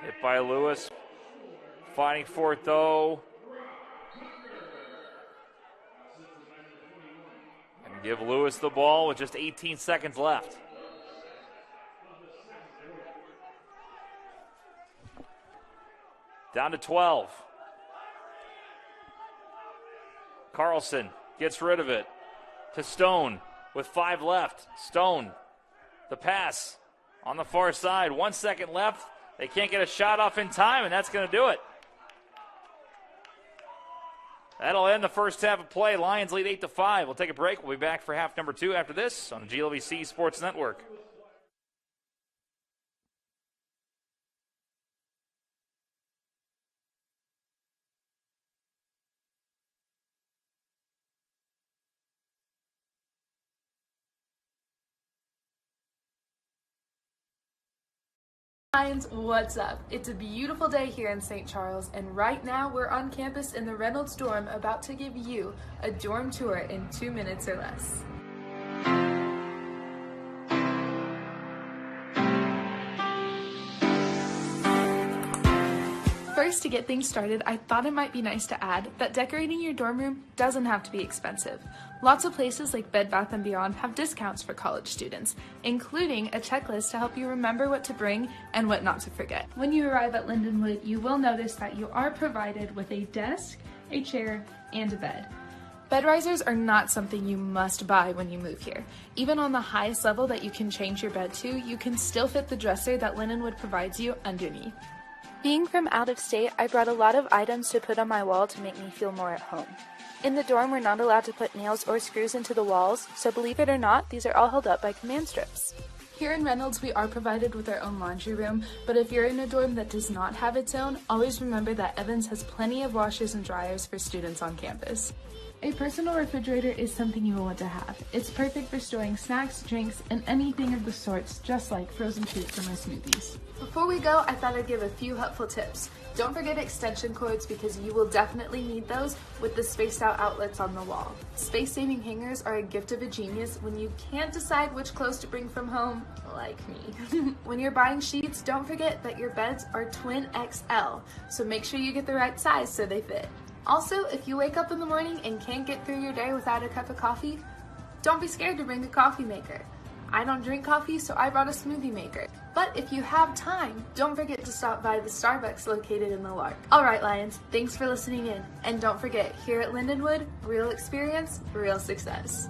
Hit by Lewis. Fighting for it, though. And give Lewis the ball with just 18 seconds left. Down to 12. Carlson gets rid of it to Stone with 5 left. Stone, the pass on the far side. 1 second left. They can't get a shot off in time, and that's going to do it. That'll end the first half of play. Lions lead 8-5. We'll take a break. We'll be back for half number 2 after this on the GLVC Sports Network. Lions, what's up? It's a beautiful day here in St. Charles, and right now we're on campus in the Reynolds dorm about to give you a dorm tour in 2 minutes or less. First, to get things started, I thought it might be nice to add that decorating your dorm room doesn't have to be expensive. Lots of places like Bed Bath & Beyond have discounts for college students, including a checklist to help you remember what to bring and what not to forget. When you arrive at Lindenwood, you will notice that you are provided with a desk, a chair, and a bed. Bed risers are not something you must buy when you move here. Even on the highest level that you can change your bed to, you can still fit the dresser that Lindenwood provides you underneath. Being from out of state, I brought a lot of items to put on my wall to make me feel more at home. In the dorm, we're not allowed to put nails or screws into the walls, so believe it or not, these are all held up by command strips. Here in Reynolds, we are provided with our own laundry room, but if you're in a dorm that does not have its own, always remember that Evans has plenty of washers and dryers for students on campus. A personal refrigerator is something you will want to have. It's perfect for storing snacks, drinks, and anything of the sorts, just like frozen fruit for my smoothies. Before we go, I thought I'd give a few helpful tips. Don't forget extension cords because you will definitely need those with the spaced out outlets on the wall. Space-saving hangers are a gift of a genius when you can't decide which clothes to bring from home, like me. When you're buying sheets, don't forget that your beds are twin XL, so make sure you get the right size so they fit. Also, if you wake up in the morning and can't get through your day without a cup of coffee, don't be scared to bring a coffee maker. I don't drink coffee, so I brought a smoothie maker. But if you have time, don't forget to stop by the Starbucks located in the Lark. Alright Lions, thanks for listening in. And don't forget, here at Lindenwood, real experience, real success.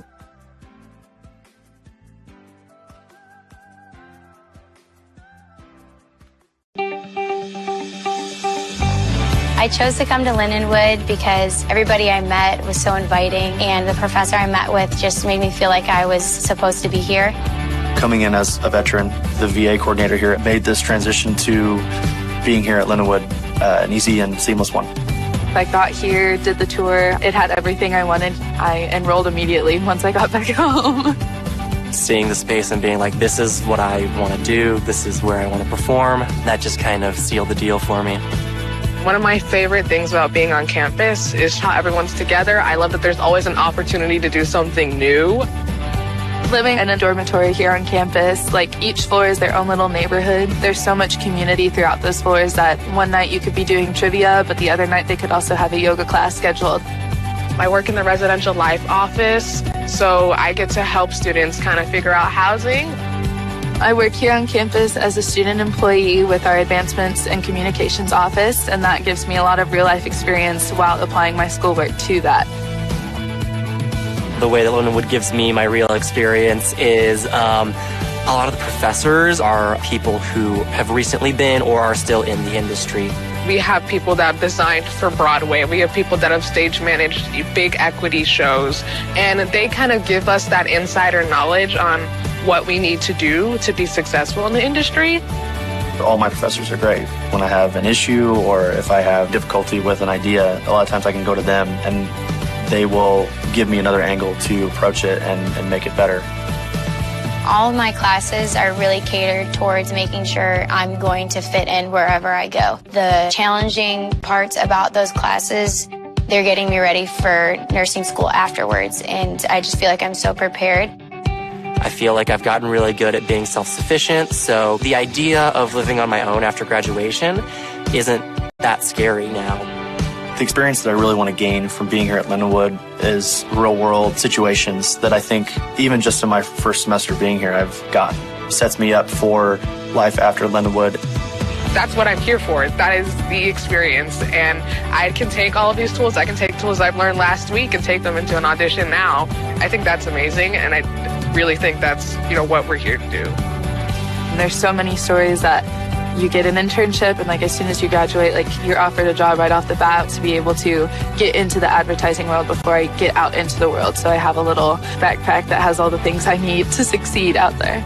I chose to come to Lindenwood because everybody I met was so inviting, and the professor I met with just made me feel like I was supposed to be here. Coming in as a veteran, the VA coordinator here made this transition to being here at Lindenwood an easy and seamless one. I got here, did the tour. It had everything I wanted. I enrolled immediately once I got back home. Seeing the space and being like, this is what I want to do, this is where I want to perform, that just kind of sealed the deal for me. One of my favorite things about being on campus is how everyone's together. I love that there's always an opportunity to do something new. Living in a dormitory here on campus, like each floor is their own little neighborhood. There's so much community throughout those floors that one night you could be doing trivia, but the other night they could also have a yoga class scheduled. I work in the residential life office, so I get to help students kind of figure out housing. I work here on campus as a student employee with our advancements and communications office, and that gives me a lot of real life experience while applying my schoolwork to that. The way that Lindenwood gives me my real experience is a lot of the professors are people who have recently been or are still in the industry. We have people that have designed for Broadway. We have people that have stage managed big equity shows, and they kind of give us that insider knowledge on what we need to do to be successful in the industry. All my professors are great. When I have an issue or if I have difficulty with an idea, a lot of times I can go to them and they will give me another angle to approach it and make it better. All of my classes are really catered towards making sure I'm going to fit in wherever I go. The challenging parts about those classes, they're getting me ready for nursing school afterwards, and I just feel like I'm so prepared. I feel like I've gotten really good at being self-sufficient, so the idea of living on my own after graduation isn't that scary now. The experience that I really want to gain from being here at Lindenwood is real-world situations that I think even just in my first semester being here I've got. Sets me up for life after Lindenwood. That's what I'm here for. That is the experience, and I can take all of these tools. I can take tools I've learned last week and take them into an audition now. I think that's amazing, and I really think that's, what we're here to do. And there's so many stories that you get an internship and as soon as you graduate, you're offered a job right off the bat to be able to get into the advertising world before I get out into the world. So I have a little backpack that has all the things I need to succeed out there.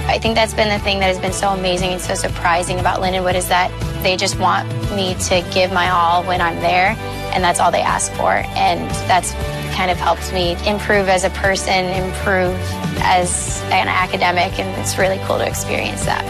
I think that's been the thing that has been so amazing and so surprising about Lindenwood is that they just want me to give my all when I'm there, and that's all they ask for. And that's kind of helped me improve as a person, improve as an academic, and it's really cool to experience that.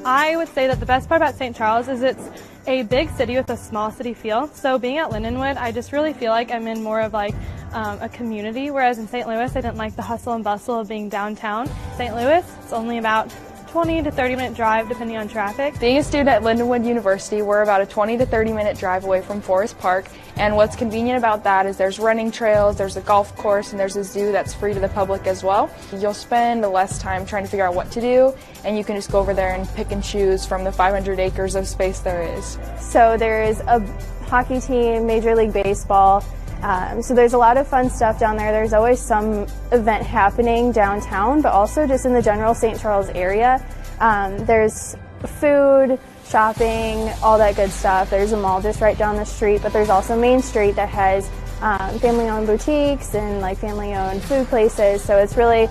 I would say that the best part about St. Charles is it's a big city with a small city feel. So being at Lindenwood, I just really feel like I'm in more of a community, whereas in St. Louis, I didn't like the hustle and bustle of being downtown. St. Louis, it's only about 20 to 30 minute drive depending on traffic. Being a student at Lindenwood University, we're about a 20 to 30 minute drive away from Forest Park, and what's convenient about that is there's running trails, there's a golf course, and there's a zoo that's free to the public as well. You'll spend less time trying to figure out what to do, and you can just go over there and pick and choose from the 500 acres of space there is. So there is a hockey team, Major League Baseball, so there's a lot of fun stuff down there. There's always some event happening downtown, but also just in the general St. Charles area. There's food, shopping, all that good stuff. There's a mall just right down the street, but there's also Main Street that has family-owned boutiques and family-owned food places. So it's really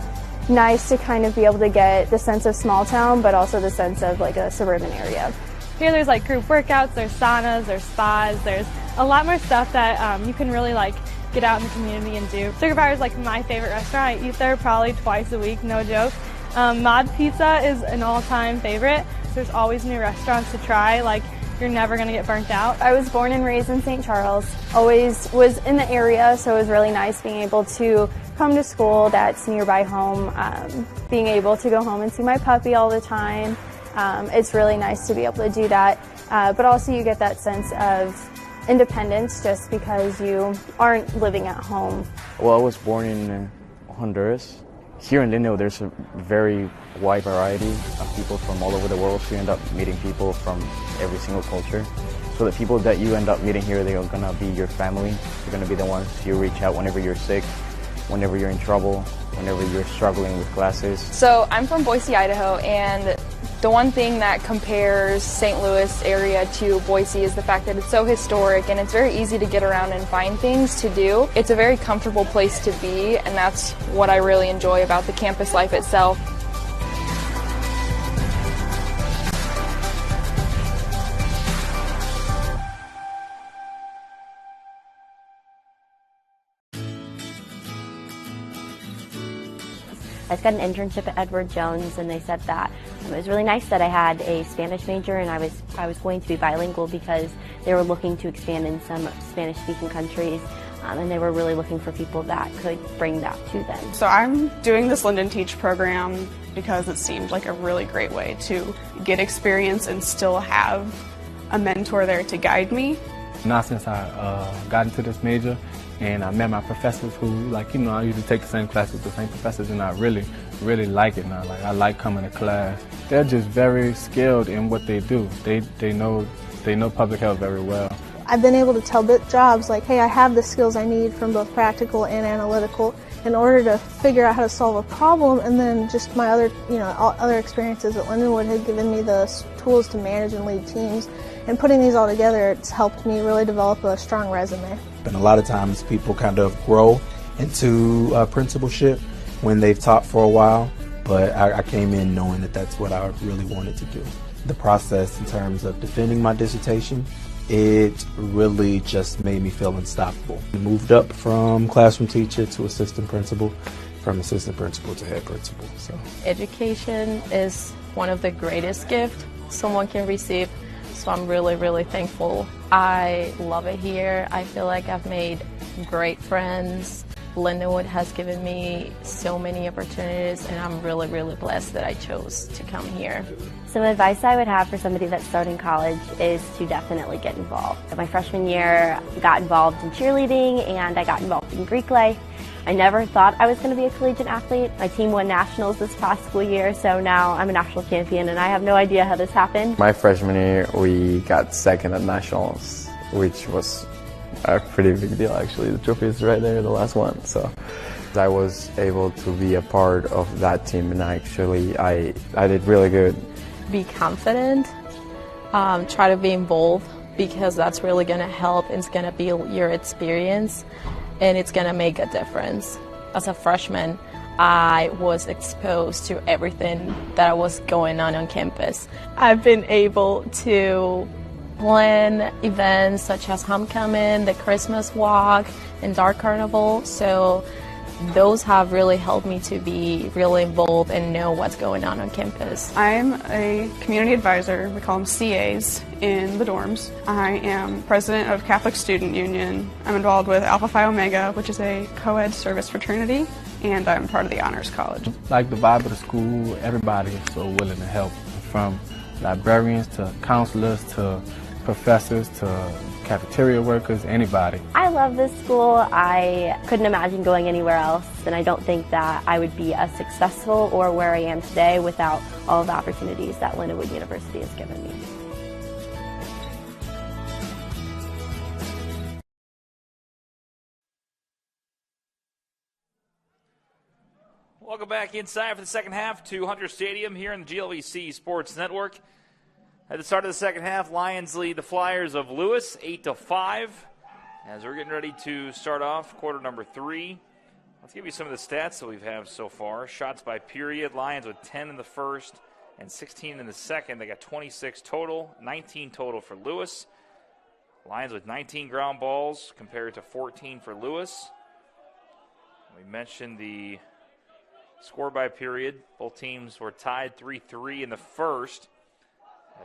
nice to kind of be able to get the sense of small town, but also the sense of like a suburban area. Here there's like group workouts, there's saunas, there's spas, there's a lot more stuff that you can really like get out in the community and do. Sugar Fire is like my favorite restaurant. I eat there probably twice a week, no joke. Mod Pizza is an all-time favorite. There's always new restaurants to try. Like, you're never going to get burnt out. I was born and raised in St. Charles, always was in the area, so it was really nice being able to come to school that's nearby home, being able to go home and see my puppy all the time. It's really nice to be able to do that, but also you get that sense of independence just because you aren't living at home. Well, I was born in Honduras. Here in Lindenwood, there's a very wide variety of people from all over the world, so you end up meeting people from every single culture. So the people that you end up meeting here, they're gonna be your family. They're gonna be the ones you reach out whenever you're sick, whenever you're in trouble, whenever you're struggling with classes. So I'm from Boise, Idaho, and the one thing that compares St. Louis area to Boise is the fact that it's so historic and it's very easy to get around and find things to do. It's a very comfortable place to be, and that's what I really enjoy about the campus life itself. I just got an internship at Edward Jones, and they said that it was really nice that I had a Spanish major and I was going to be bilingual because they were looking to expand in some Spanish-speaking countries, and they were really looking for people that could bring that to them. So I'm doing this Linden Teach program because it seemed like a really great way to get experience and still have a mentor there to guide me. Now since I got into this major, and I met my professors who, like, you know, I usually take the same class with the same professors, and I really, really like it now. Like, I like coming to class. They're just very skilled in what they do. They know public health very well. I've been able to tell jobs like, hey, I have the skills I need from both practical and analytical in order to figure out how to solve a problem, and then just my other, other experiences at Lindenwood had given me the tools to manage and lead teams. And putting these all together, it's helped me really develop a strong resume. And a lot of times people kind of grow into principalship when they've taught for a while, but I came in knowing that that's what I really wanted to do. The process in terms of defending my dissertation, it really just made me feel unstoppable. I moved up from classroom teacher to assistant principal, from assistant principal to head principal. So education is one of the greatest gifts someone can receive. So I'm really, really thankful. I love it here. I feel like I've made great friends. Lindenwood has given me so many opportunities, and I'm really, really blessed that I chose to come here. Some advice I would have for somebody that's starting college is to definitely get involved. My freshman year, I got involved in cheerleading and I got involved in Greek life. I never thought I was going to be a collegiate athlete. My team won nationals this past school year, so now I'm a national champion, and I have no idea how this happened. My freshman year, we got second at nationals, which was a pretty big deal, actually. The trophy is right there, the last one. So I was able to be a part of that team, and actually I did really good. Be confident, try to be involved, because that's really going to help. It's going to be your experience, and it's going to make a difference. As a freshman, I was exposed to everything that was going on campus. I've been able to plan events such as homecoming, the Christmas walk, and Dark Carnival. So those have really helped me to be really involved and know what's going on campus. I'm a community advisor, we call them CAs, in the dorms. I am president of Catholic Student Union. I'm involved with Alpha Phi Omega, which is a co-ed service fraternity, and I'm part of the Honors College. Like the vibe of the school, everybody is so willing to help, from librarians to counselors to professors to cafeteria workers, anybody. I love this school. I couldn't imagine going anywhere else, and I don't think that I would be as successful or where I am today without all of the opportunities that Lindenwood University has given me. Welcome back inside for the second half to Hunter Stadium here in the GLVC Sports Network. At the start of the second half, Lions lead the Flyers of Lewis 8-5. As we're getting ready to start off quarter number 3, Let's give you some of the stats that we've had so far. Shots by period. Lions with 10 in the first and 16 in the second. They got 26 total, 19 total for Lewis. Lions with 19 ground balls compared to 14 for Lewis. We mentioned the score by period. Both teams were tied 3-3 in the first.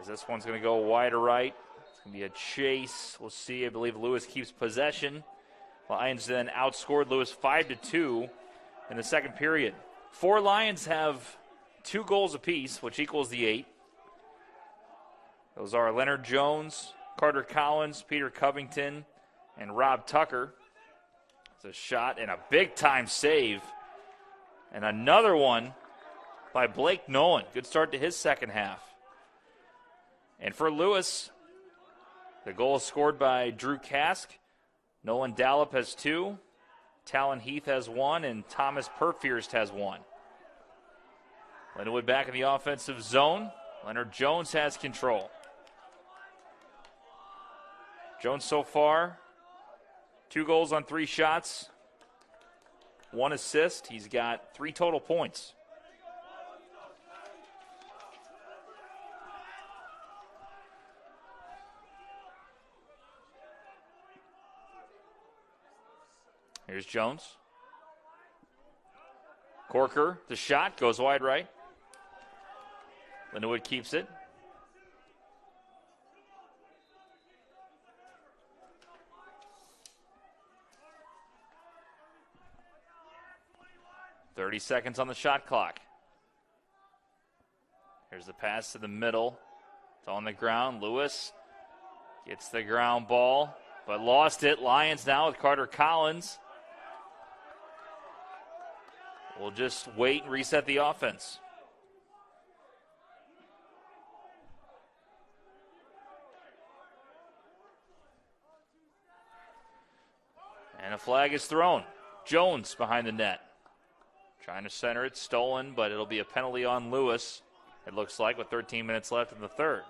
As this one's going to go wide to right. It's going to be a chase. We'll see. I believe Lewis keeps possession. Lions then outscored Lewis 5-2 in the second period. 4 Lions have 2 goals apiece, which equals the 8. Those are Leonard Jones, Carter Collins, Peter Covington, and Rob Tucker. It's a shot and a big-time save. And another one by Blake Nolan. Good start to his second half. And for Lewis, the goal is scored by Drew Kask. Nolan Dallop has 2. Talon Heath has 1. And Thomas Perfierst has 1. Lindenwood back in the offensive zone. Leonard Jones has control. Jones so far, 2 goals on 3 shots, 1 assist. He's got 3 total points. Here's Jones. Corker, the shot, goes wide right. Lindenwood keeps it. .30 seconds on the shot clock. Here's the pass to the middle. It's on the ground. Lewis gets the ground ball, but lost it. Lions now with Carter Collins. We'll just wait and reset the offense. And a flag is thrown. Jones behind the net. Trying to center it, stolen, but it'll be a penalty on Lewis, it looks like, with 13 minutes left in the third.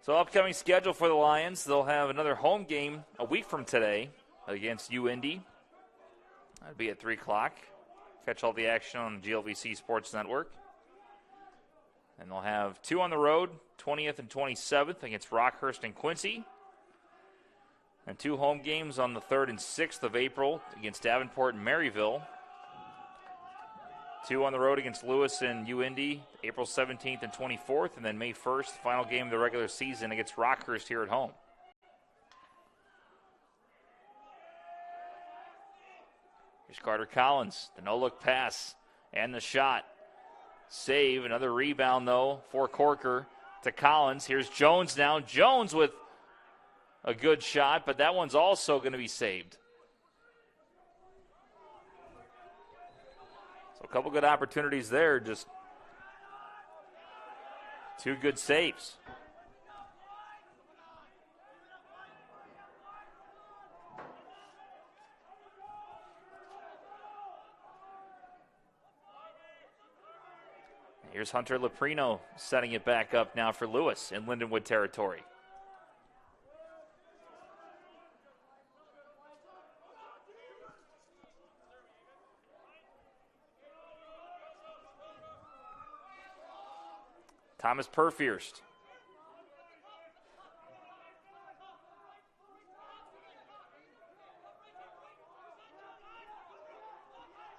So upcoming schedule for the Lions, they'll have another home game a week from today against UIndy. That'll be at 3 o'clock. Catch all the action on the GLVC Sports Network. And they'll have 2 on the road, 20th and 27th against Rockhurst and Quincy. And 2 home games on the 3rd and 6th of April against Davenport and Maryville. 2 on the road against Lewis and UIndy, April 17th and 24th. And then May 1st, final game of the regular season against Rockhurst here at home. Here's Carter Collins, the no-look pass and the shot. Save, another rebound, though, for Corker to Collins. Here's Jones now. Jones with a good shot, but that one's also going to be saved. So a couple good opportunities there, just 2 good saves. Here's Hunter Leprino setting it back up now for Lewis in Lindenwood territory. Thomas Perfierst.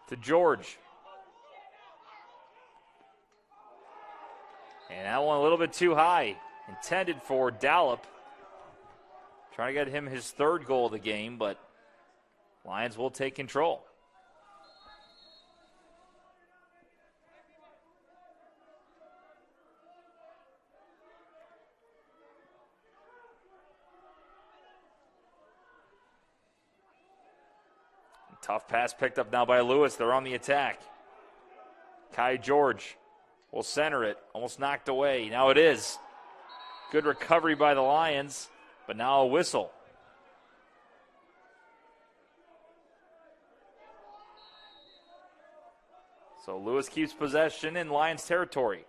To George. And that one a little bit too high. Intended for Dallop. Trying to get him his 3rd goal of the game, but Lions will take control. Tough pass picked up now by Lewis. They're on the attack. Kai George will center it. Almost knocked away. Now it is. Good recovery by the Lions, but now a whistle. So Lewis keeps possession in Lions territory.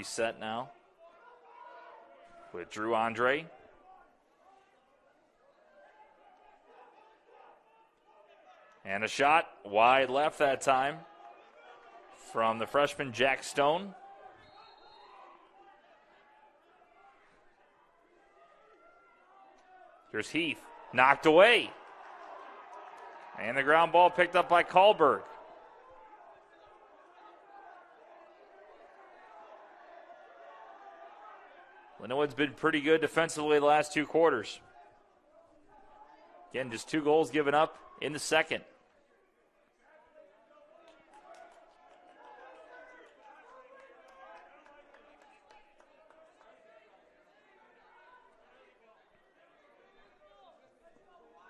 Reset now with Drew Andre. And a shot wide left that time from the freshman Jack Stone. Here's Heath, knocked away. And the ground ball picked up by Kahlberg. Lindenwood's been pretty good defensively the last 2 quarters. Again, just 2 goals given up in the second.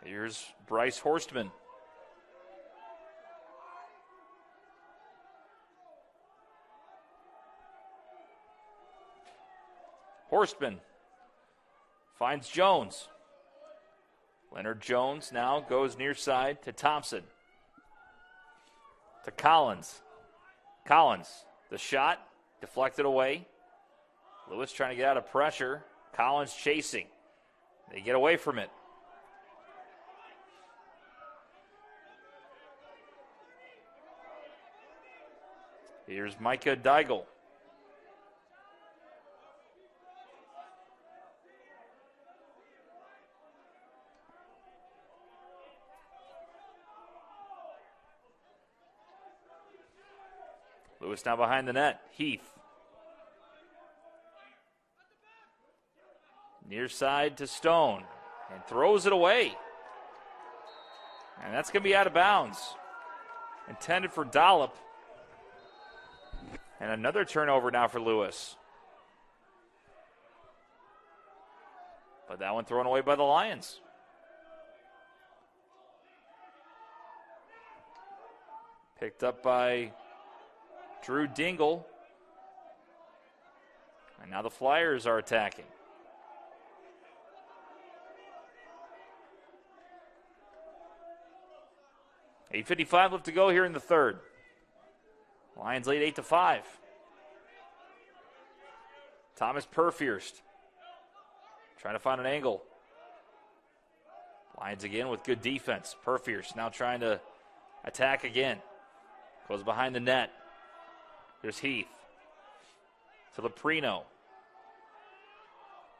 Here's Bryce Horstman. Horstman finds Jones. Leonard Jones now goes near side to Thompson. To Collins. Collins, the shot, deflected away. Lewis trying to get out of pressure. Collins chasing. They get away from it. Here's Micah Deigel. Lewis now behind the net. Heath. Near side to Stone. And throws it away. And that's going to be out of bounds. Intended for Dollop. And another turnover now for Lewis. But that one thrown away by the Lions. Picked up by Drew Dingle. And now the Flyers are attacking. $8:55 left to go here in the third. Lions lead 8-5. Thomas Perfierst trying to find an angle. Lions again with good defense. Perfierst now trying to attack again. Goes behind the net. There's Heath. To Leprino.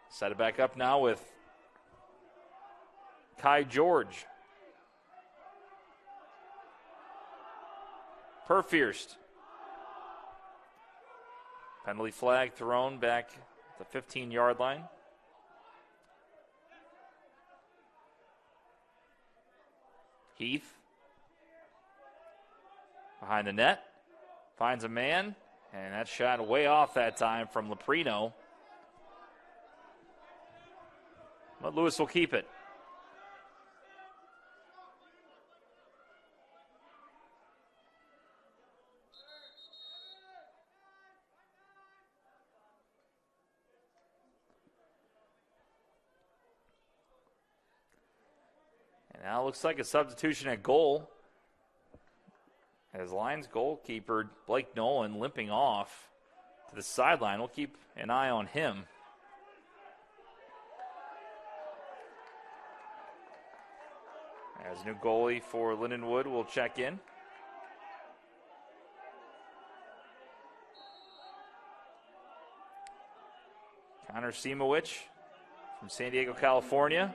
Set it back up now with Kai George. Perfierst. Penalty flag thrown back at the 15-yard line. Heath. Behind the net. Finds a man. And that shot way off that time from Leprino. But Lewis will keep it. Now it looks like a substitution at goal. As Lions goalkeeper Blake Nolan limping off to the sideline. We'll keep an eye on him. As new goalie for Lindenwood will check in. Connor Simowicz from San Diego, California.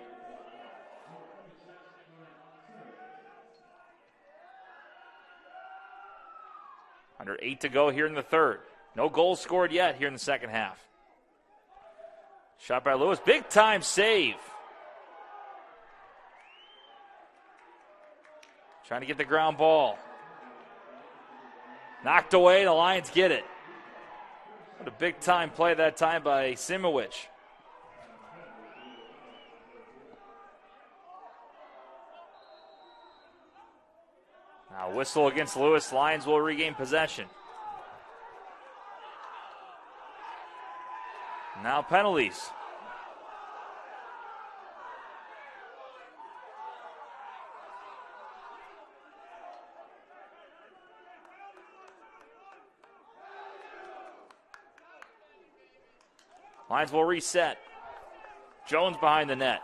Under 8 to go here in the third. No goals scored yet here in the second half. Shot by Lewis. Big time save. Trying to get the ground ball. Knocked away. The Lions get it. What a big time play that time by Simowicz. Now whistle against Lewis. Lions will regain possession. Now penalties. Lions will reset. Jones behind the net.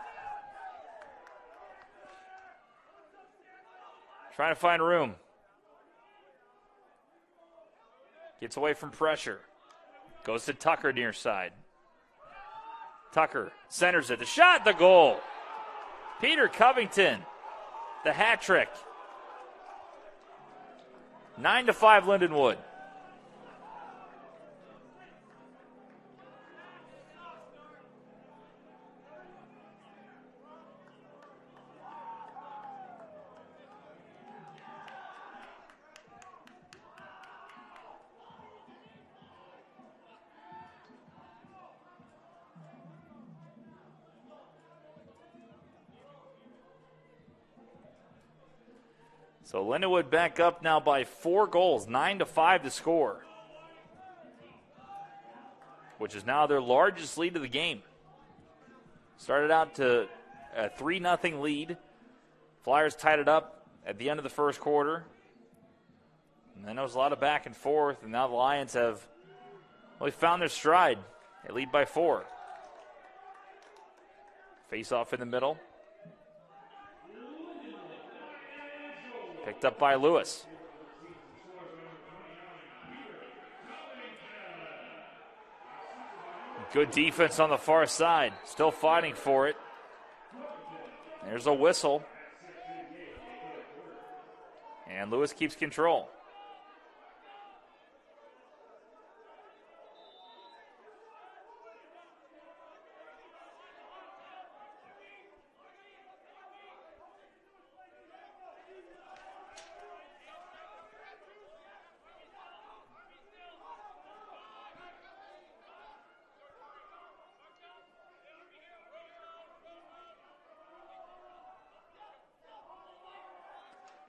Trying to find room. Gets away from pressure. Goes to Tucker near side. Tucker centers it. The shot, the goal. Peter Covington, the hat trick. 9-5 Lindenwood. So Lindenwood back up now by 4 goals, 9-5 to score, which is now their largest lead of the game. Started out to a 3-0 lead. Flyers tied it up at the end of the first quarter. And then there was a lot of back and forth, and now the Lions have really found their stride. They lead by 4. Face off in the middle. Picked up by Lewis. Good defense on the far side. Still fighting for it. There's a whistle. And Lewis keeps control.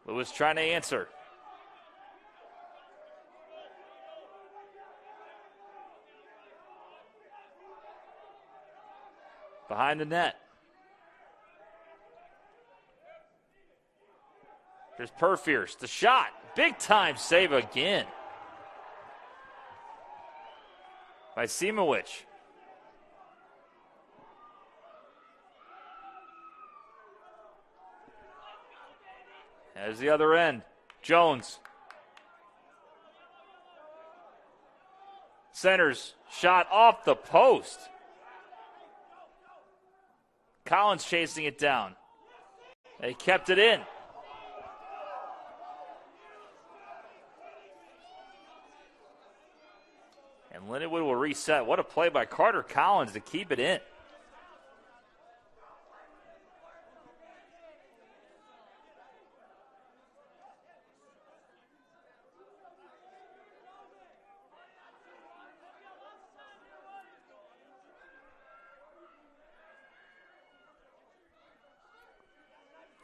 Lewis trying to answer. Behind the net. There's Perfierce, the shot. Big time save again by Simowicz. There's the other end. Jones. Centers. Shot off the post. Collins chasing it down. They kept it in. And Lindenwood will reset. What a play by Carter Collins to keep it in.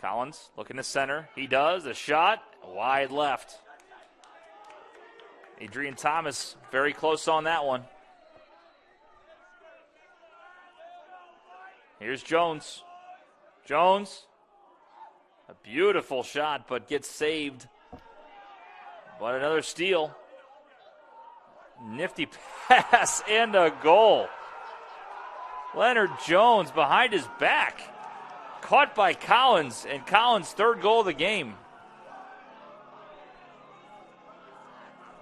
Collins looking to center. He does. A shot. Wide left. Adrian Thomas very close on that one. Here's Jones. Jones. A beautiful shot, but gets saved. But another steal. Nifty pass and a goal. Leonard Jones behind his back. Caught by Collins, and Collins' third goal of the game.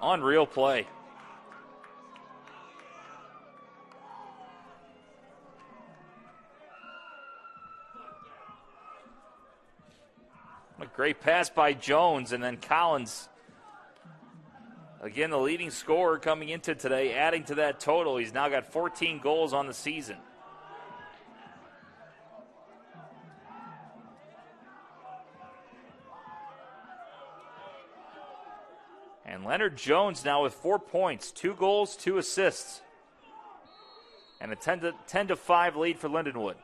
Unreal play. A great pass by Jones, and then Collins. Again, the leading scorer coming into today, adding to that total. He's now got 14 goals on the season. And Leonard Jones now with 4 points, 2 goals, 2 assists, and a 10-5 lead for Lindenwood.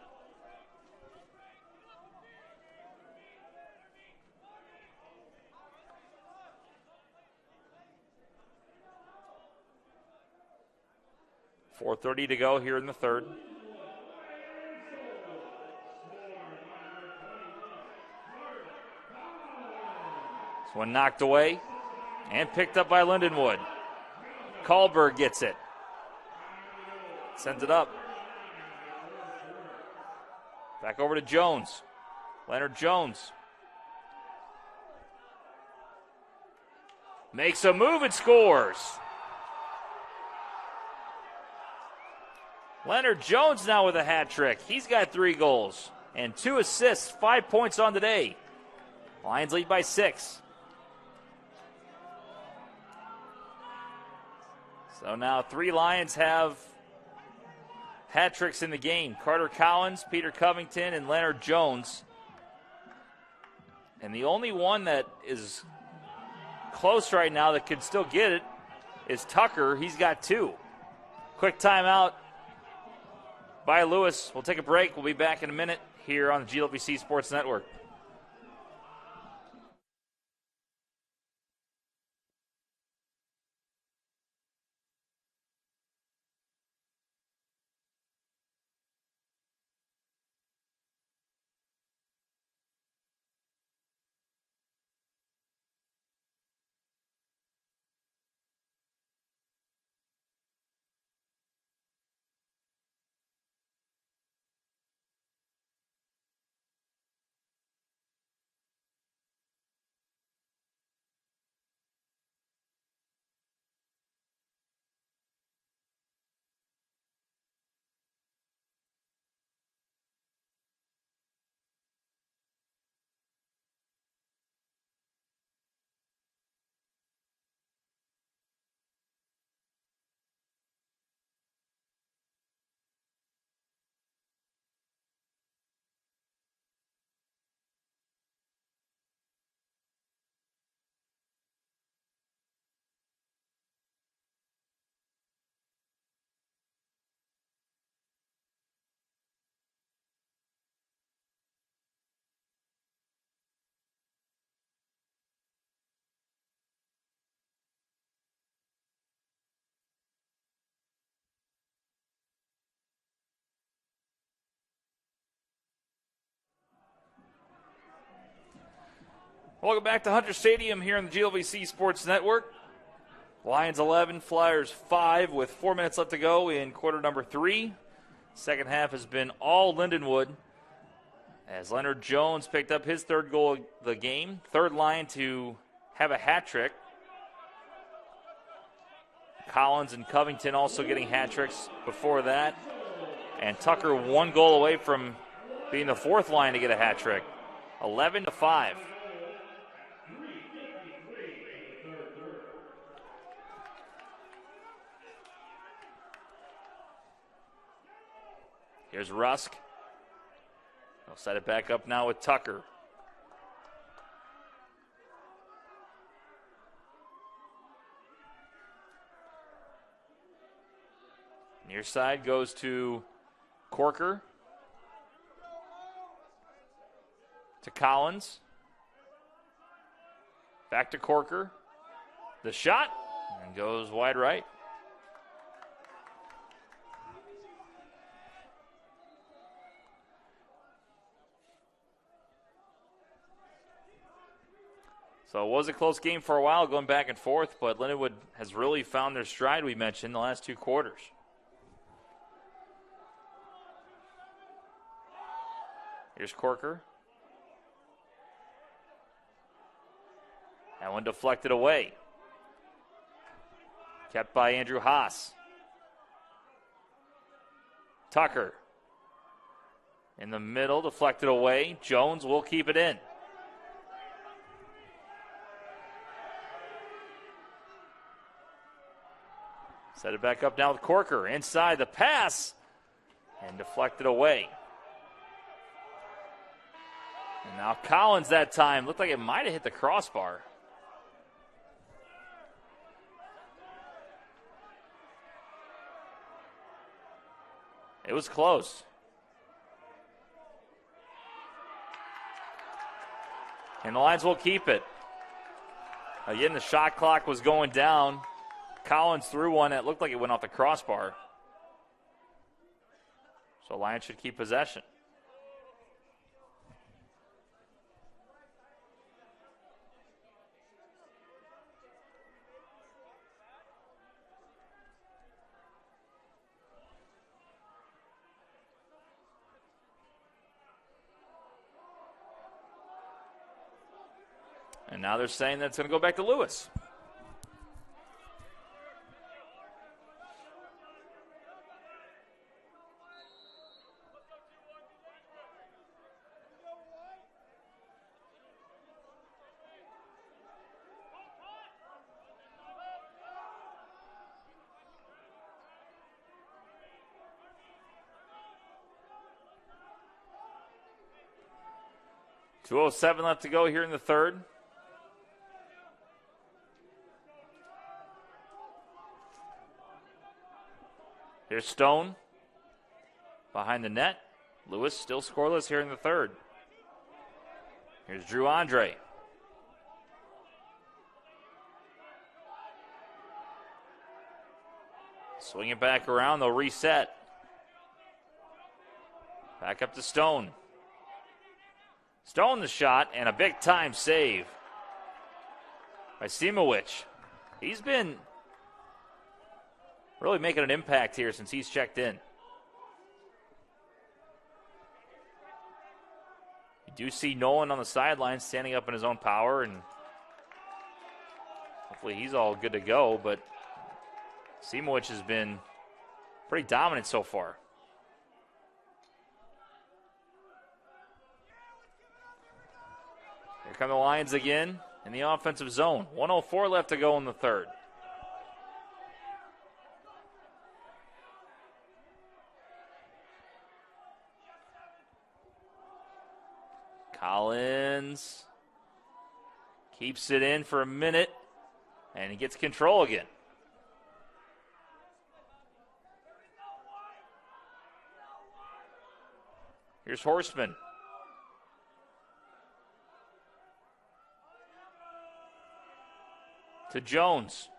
.4:30 to go here in the third. This one knocked away. And picked up by Lindenwood. Kahlberg gets it. Sends it up. Back over to Jones. Leonard Jones. Makes a move and scores. Leonard Jones now with a hat trick. He's got 3 goals and 2 assists, 5 points on the day. Lions lead by 6. So now 3 Lions have hat tricks in the game. Carter Collins, Peter Covington, and Leonard Jones. And the only one that is close right now that could still get it is Tucker. He's got 2. Quick timeout by Lewis. We'll take a break. We'll be back in a minute here on the GWC Sports Network. Welcome back to Hunter Stadium here on the GLVC Sports Network. Lions 11, Flyers 5 with 4 minutes left to go in quarter number 3. Second half has been all Lindenwood as Leonard Jones picked up his 3rd goal of the game. 3rd Lion to have a hat trick. Collins and Covington also getting hat tricks before that. And Tucker 1 goal away from being the 4th Lion to get a hat trick. 11-5. Here's Rusk. They'll set it back up now with Tucker. Near side goes to Corker. To Collins. Back to Corker. The shot and goes wide right. So it was a close game for a while, going back and forth, but Lindenwood has really found their stride, we mentioned, the last 2 quarters. Here's Corker. That one deflected away. Kept by Andrew Haas. Tucker. In the middle, deflected away. Jones will keep it in. Set it back up now with Corker. Inside the pass. And deflected away. And now Collins that time. Looked like it might have hit the crossbar. It was close. And the Lions will keep it. Again, the shot clock was going down. Collins threw one that looked like it went off the crossbar. So Lions should keep possession. And now they're saying that's going to go back to Lewis. .207 left to go here in the third. Here's Stone behind the net. Lewis still scoreless here in the third. Here's Drew Andre. Swing it back around, they'll reset. Back up to Stone. Stone the shot, and a big-time save by Simowicz. He's been really making an impact here since he's checked in. You do see Nolan on the sideline standing up in his own power, and hopefully he's all good to go, but Simowicz has been pretty dominant so far. Here come the Lions again in the offensive zone. 1:04 left to go in the third. Collins keeps it in for a minute, and he gets control again. Here's Horstman. To Jones.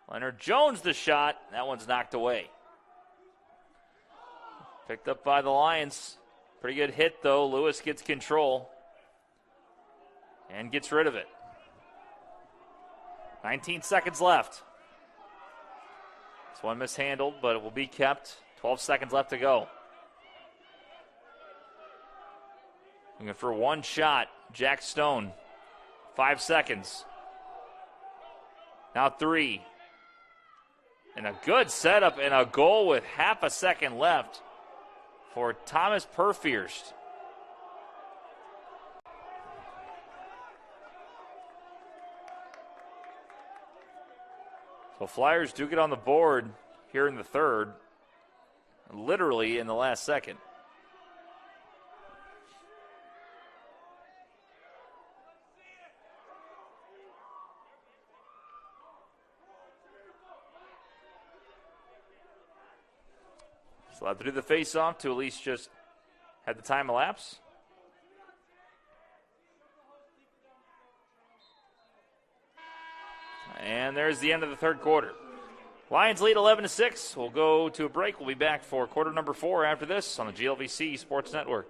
Leonard Jones the shot. That one's knocked away. Picked up by the Lions. Pretty good hit, though. Lewis gets control and gets rid of it. 19 seconds left. This one mishandled, but it will be kept. 12 seconds left to go. Looking for one shot. Jack Stone. 5 seconds. Now 3. And a good setup and a goal with half a second left for Thomas Perfierst. So Flyers do get on the board here in the third, literally in the last second. So I'll have to do the face-off to at least just have the time elapse. And there's the end of the third quarter. Lions lead 11-6. We'll go to a break. We'll be back for quarter number 4 after this on the GLVC Sports Network.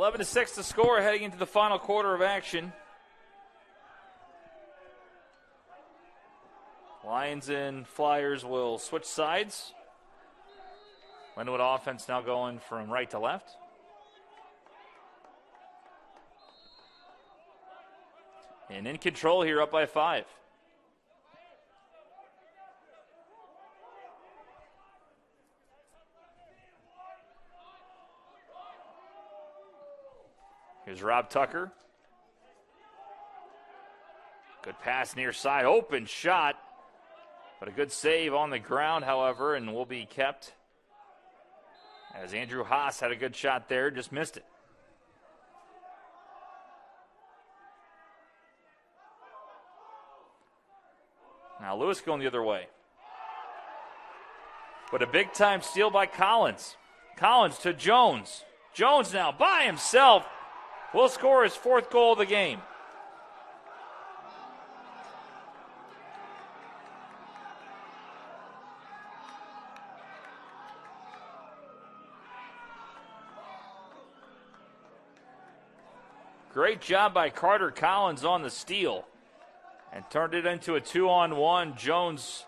11-6 to score heading into the final quarter of action. Lions and Flyers will switch sides. Lindenwood offense now going from right to left. And in control here, up by 5. Here's Rob Tucker. Good pass near side, open shot. But a good save on the ground, however, and will be kept. As Andrew Haas had a good shot there, just missed it. Now Lewis going the other way. But a big-time steal by Collins. Collins to Jones. Jones now by himself will score his 4th goal of the game. Great job by Carter Collins on the steal and turned it into a 2-on-1. Jones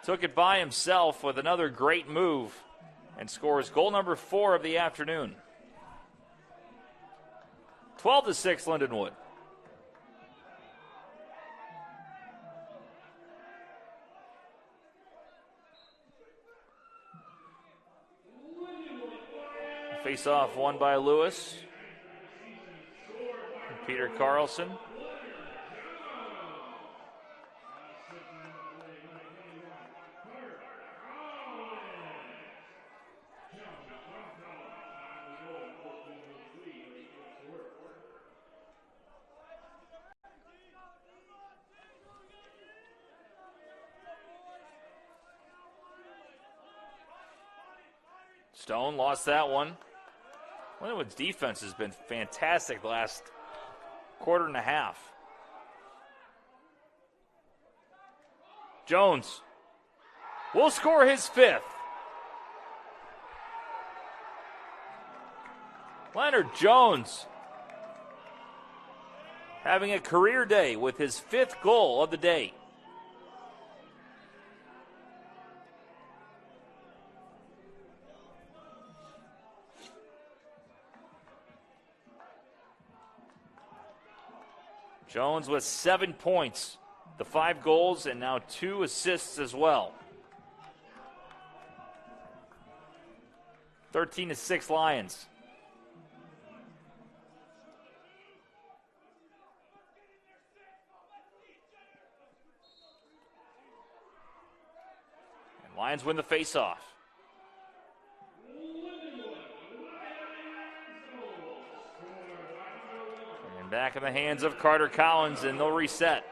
took it by himself with another great move and scores goal number 4 of the afternoon. 12-6 Lindenwood. Face off won by Lewis. Peter Carlson. Stone lost that one. Lindenwood's defense has been fantastic the last quarter and a half. Jones will score his 5th. Leonard Jones having a career day with his 5th goal of the day. Jones with 7 points, the 5 goals, and now 2 assists as well. 13-6 Lions. And Lions win the faceoff. Back in the hands of Carter Collins, and they'll reset.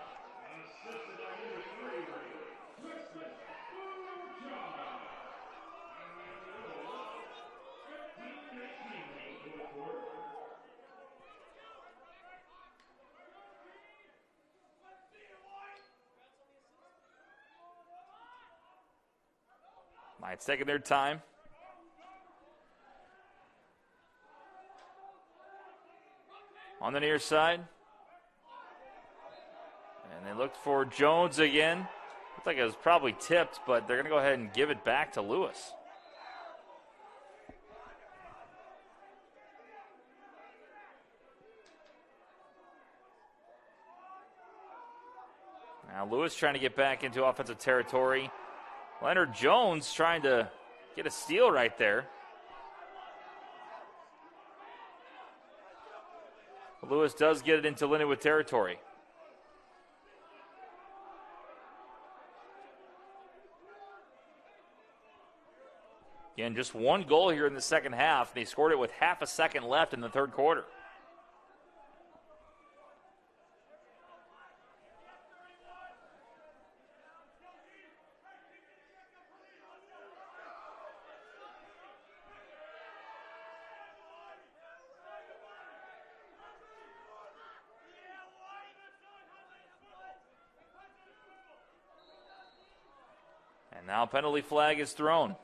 Lions taking their time. On the near side. And they looked for Jones again. Looked like it was probably tipped, but they're going to go ahead and give it back to Lewis. Now Lewis trying to get back into offensive territory. Leonard Jones trying to get a steal right there. Lewis does get it into Lindenwood territory. Again, just 1 goal here in the second half. They scored it with half a second left in the third quarter. And now penalty flag is thrown.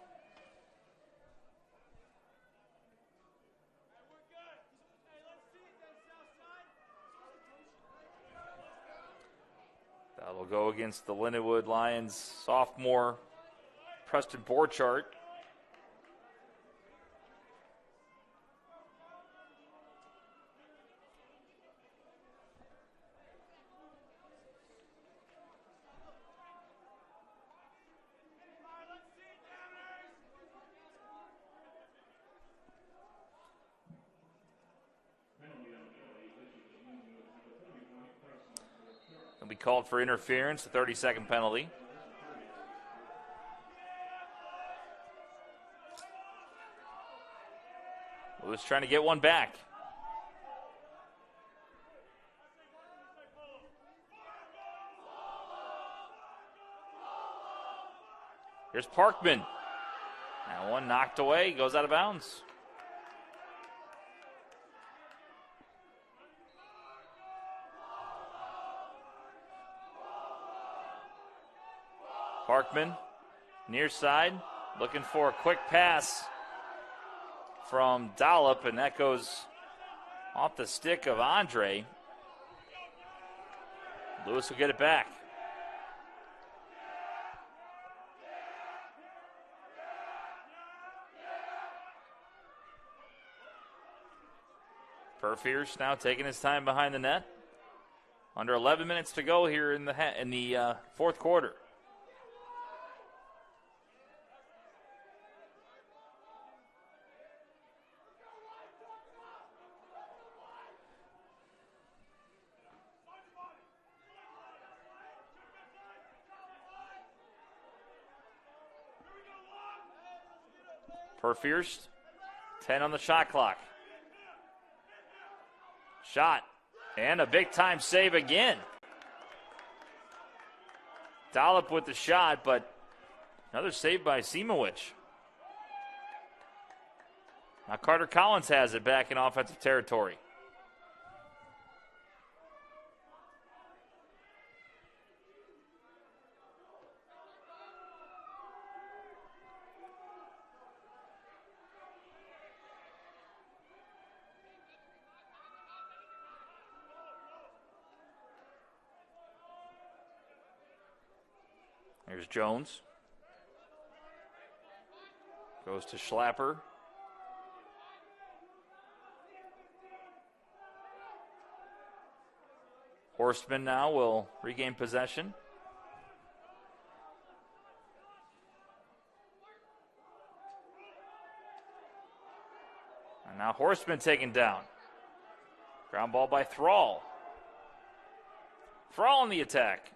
That'll go against the Lindenwood Lions sophomore Preston Borchardt. He'll be called for interference, the 30-second penalty. Lewis trying to get one back. Here's Parkman. That one knocked away, goes out of bounds. Parkman, near side, looking for a quick pass from Dollop, and that goes off the stick of Andre. Lewis will get it back. Perfierce now taking his time behind the net. Under 11 minutes to go here in the fourth quarter. Perfierce, 10 on the shot clock. Shot, and a big-time save again. Dollop with the shot, but another save by Simowicz. Now Carter Collins has it back in offensive territory. Here's Jones. Goes to Schlapper. Horstman now will regain possession. And now Horstman taken down. Ground ball by Thrall. Thrall on the attack.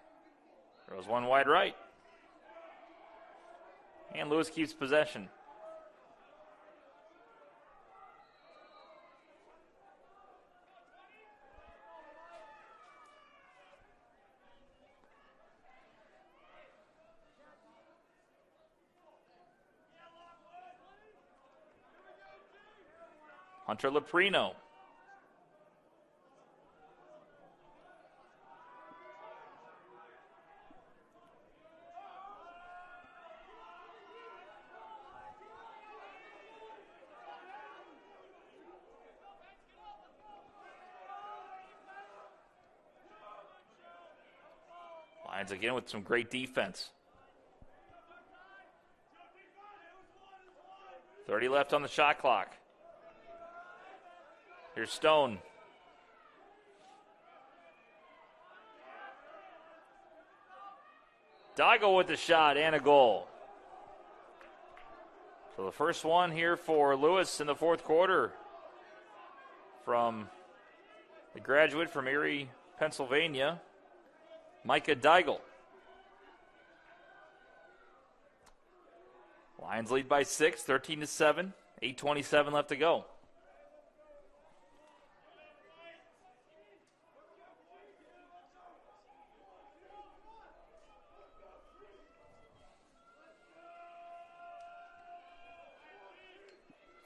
Throws one wide right. And Lewis keeps possession. Hunter Leprino. Lions again with some great defense. 30 left on the shot clock. Here's Stone. Daigle with the shot and a goal. So the first one here for Lewis in the fourth quarter from the graduate from Erie, Pennsylvania, Micah Daigle. Lions lead by 6, 13-7, 8:27 left to go.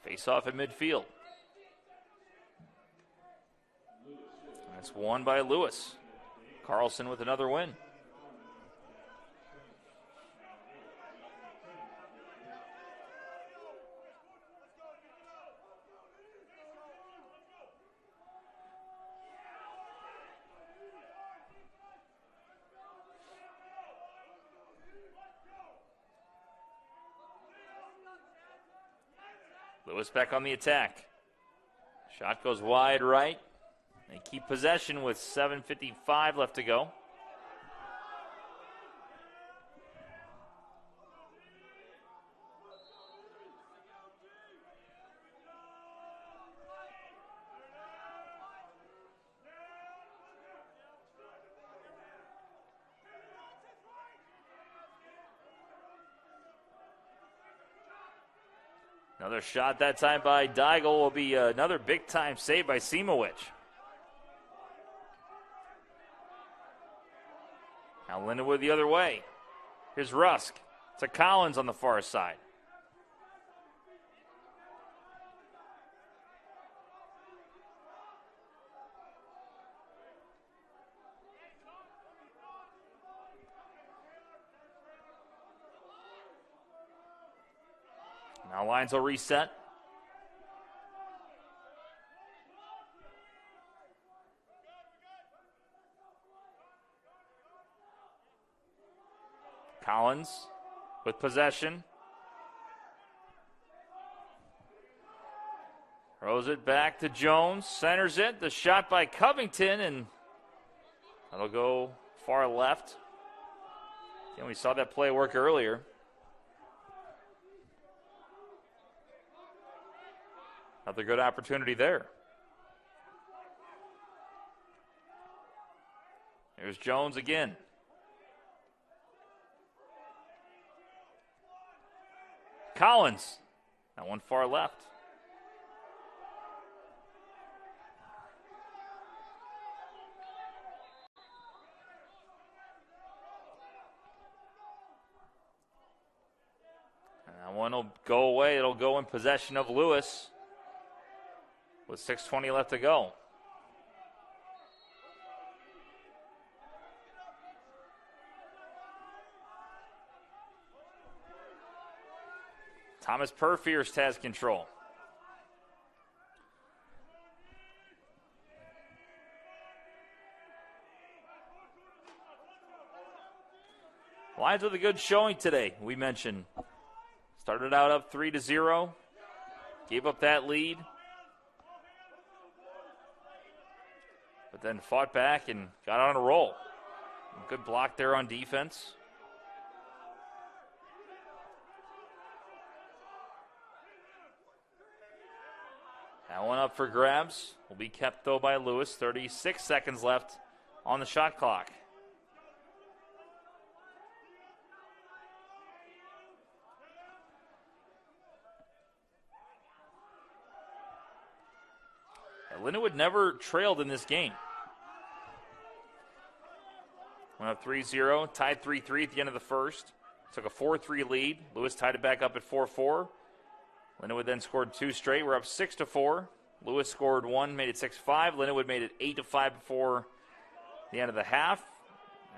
Face off at midfield. That's won by Lewis. Carlson with another win. Lewis back on the attack. Shot goes wide right. They keep possession with 7:55 left to go. Another shot that time by Deigel will be another big-time save by Simowich. Now Lindenwood the other way. Here's Rusk to Collins on the far side. Now Lions will reset. Collins with possession. Throws it back to Jones. Centers it. The shot by Covington, and that'll go far left. Again, we saw that play work earlier. Another good opportunity there. There's Jones again. Collins. That one far left. And that one will go away. It'll go in possession of Lewis with 6:20 left to go. Thomas Purfierce has control. Lions with a good showing today, we mentioned. Started out up 3-0. Gave up that lead. But then fought back and got on a roll. Good block there on defense. That one up for grabs. Will be kept, though, by Lewis. 36 seconds left on the shot clock. Lindenwood never trailed in this game. Went up 3-0, tied 3-3 at the end of the first. Took a 4-3 lead. Lewis tied it back up at 4-4. Lindenwood then scored 2 straight. We're up 6-4. Lewis scored 1, made it 6-5. Lindenwood made it 8-5 before the end of the half.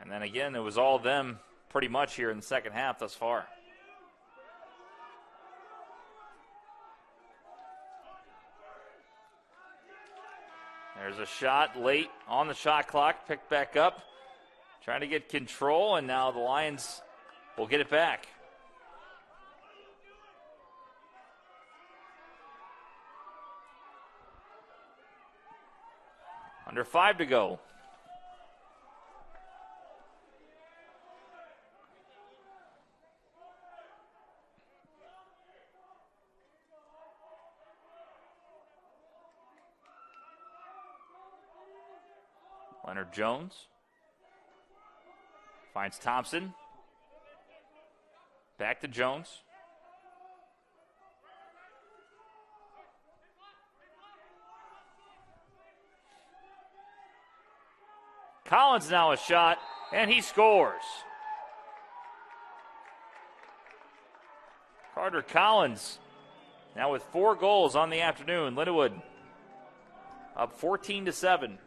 And then again, it was all them pretty much here in the second half thus far. There's a shot late on the shot clock, picked back up, trying to get control, and now the Lions will get it back. Under 5 to go. Leonard Jones finds Thompson. Back to Jones. Collins now a shot, and he scores. Carter Collins now with 4 goals on the afternoon. Lindenwood up 14-7.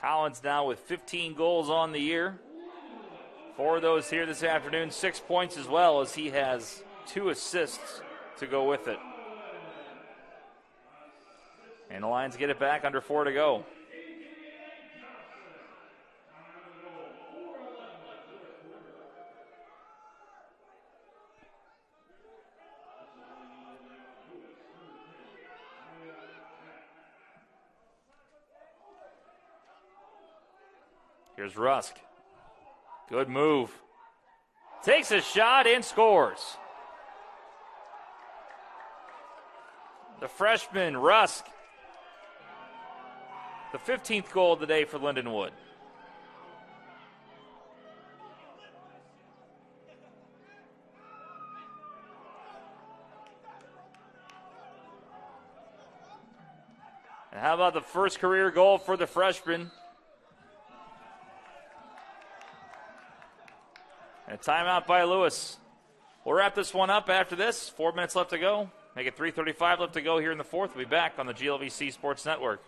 Collins now with 15 goals on the year. 4 of those here this afternoon, 6 points as well, as he has 2 assists to go with it. And the Lions get it back, under 4 to go. Here's Rusk. Good move. Takes a shot and scores. The freshman, Rusk. The 15th goal of the day for Lindenwood. And how about the first career goal for the freshman? And a timeout by Lewis. We'll wrap this one up after this. 4 minutes left to go. Make it 3:35 left to go here in the fourth. We'll be back on the GLVC Sports Network.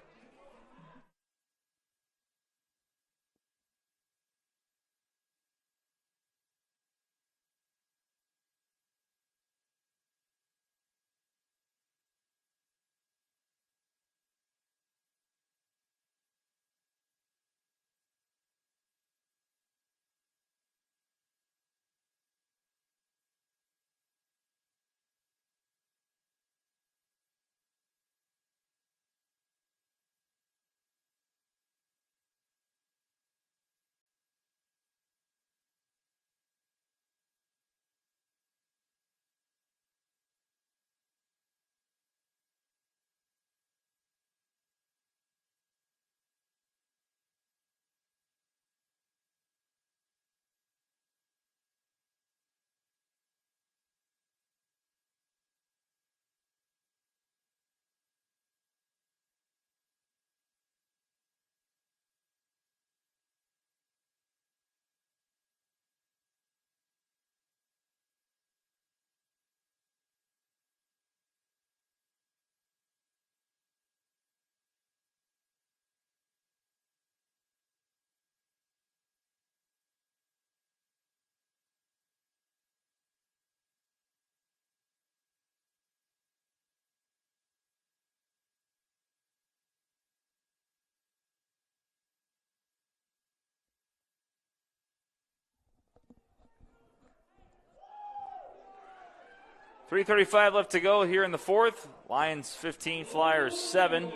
.335 left to go here in the fourth. Lions 15, Flyers 7.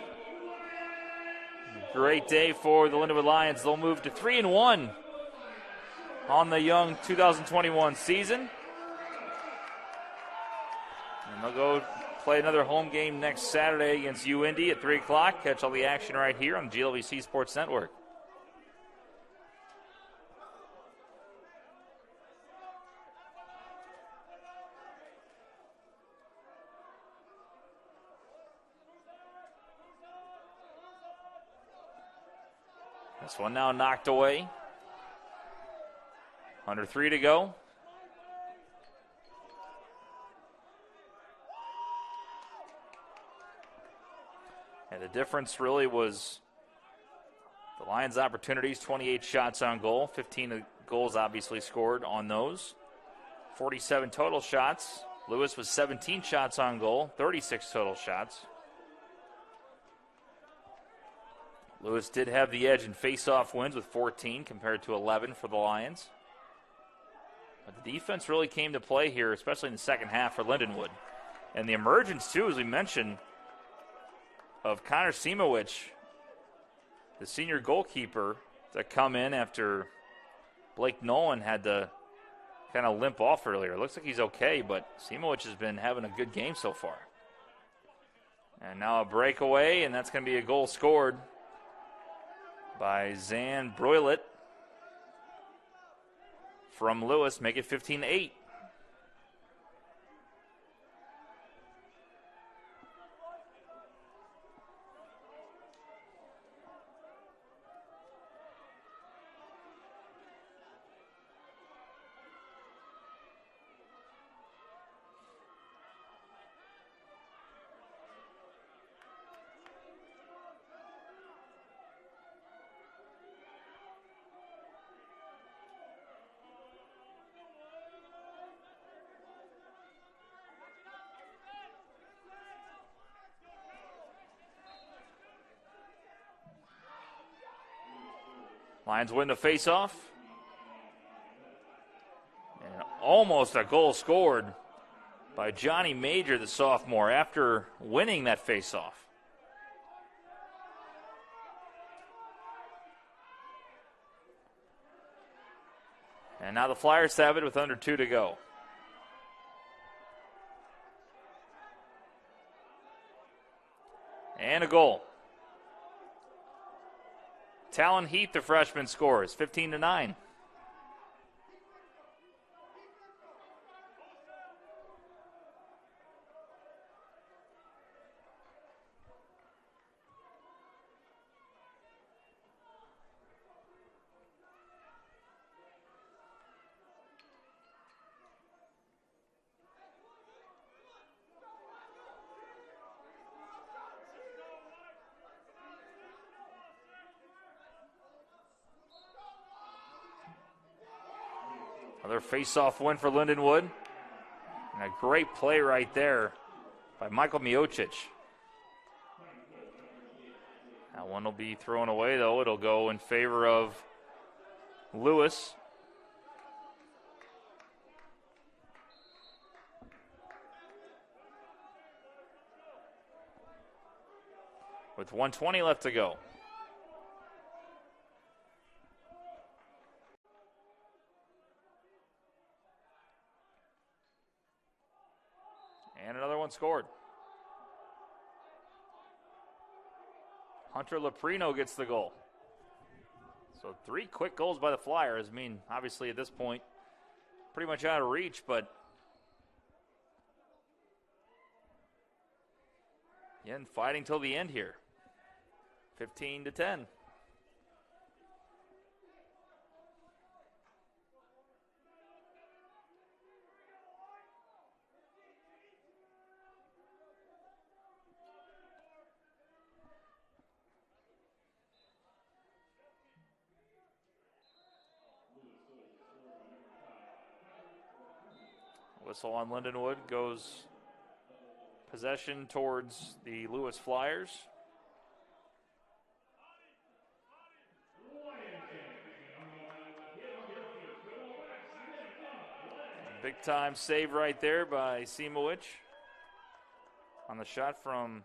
Great day for the Lindenwood Lions. They'll move to 3-1 on the young 2021 season. And they'll go play another home game next Saturday against UIndy at 3 o'clock. Catch all the action right here on the GLVC Sports Network. This one now knocked away. Under 3 to go. And the difference really was the Lions' opportunities, 28 shots on goal. 15 goals obviously scored on those. 47 total shots. Lewis was 17 shots on goal, 36 total shots. Lewis did have the edge in face-off wins with 14 compared to 11 for the Lions. But the defense really came to play here, especially in the second half for Lindenwood. And the emergence, too, as we mentioned, of Connor Simowicz, the senior goalkeeper, to come in after Blake Nolan had to kind of limp off earlier. It looks like he's okay, but Simowicz has been having a good game so far. And now a breakaway, and that's going to be a goal scored by Zan Broilet from Lewis, make it 15-8. Lions win the faceoff. And almost a goal scored by Johnny Major, the sophomore, after winning that faceoff. And now the Flyers have it with under 2 to go. And a goal. Talon Heath, the freshman, scores 15-9. Another face-off win for Lindenwood. And a great play right there by Michael Miocic. That one will be thrown away, though. It'll go in favor of Lewis. With 1:20 left to go. And another one scored. Hunter Loprino gets the goal. So 3 quick goals by the Flyers. I mean, obviously at this point, pretty much out of reach, but again, fighting till the end here. 15-10. Whistle on Lindenwood goes possession towards the Lewis Flyers. Big time save right there by Simowicz on the shot from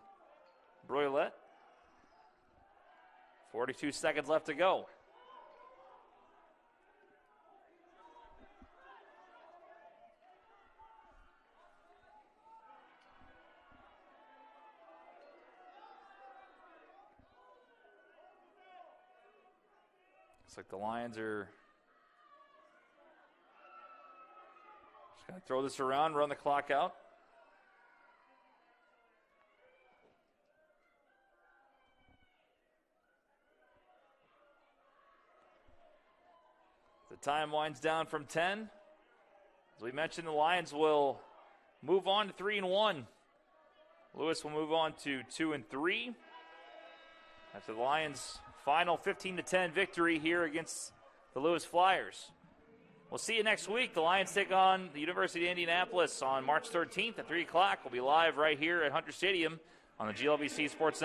Broylet. 42 seconds left to go. Looks like the Lions are just going to throw this around, run the clock out. The time winds down from 10. As we mentioned, the Lions will move on to 3-1. Lewis will move on to 2-3. After the Lions' final 15-10 victory here against the Lewis Flyers. We'll see you next week. The Lions take on the University of Indianapolis on March 13th at 3 o'clock. We'll be live right here at Hunter Stadium on the GLBC Sports Network.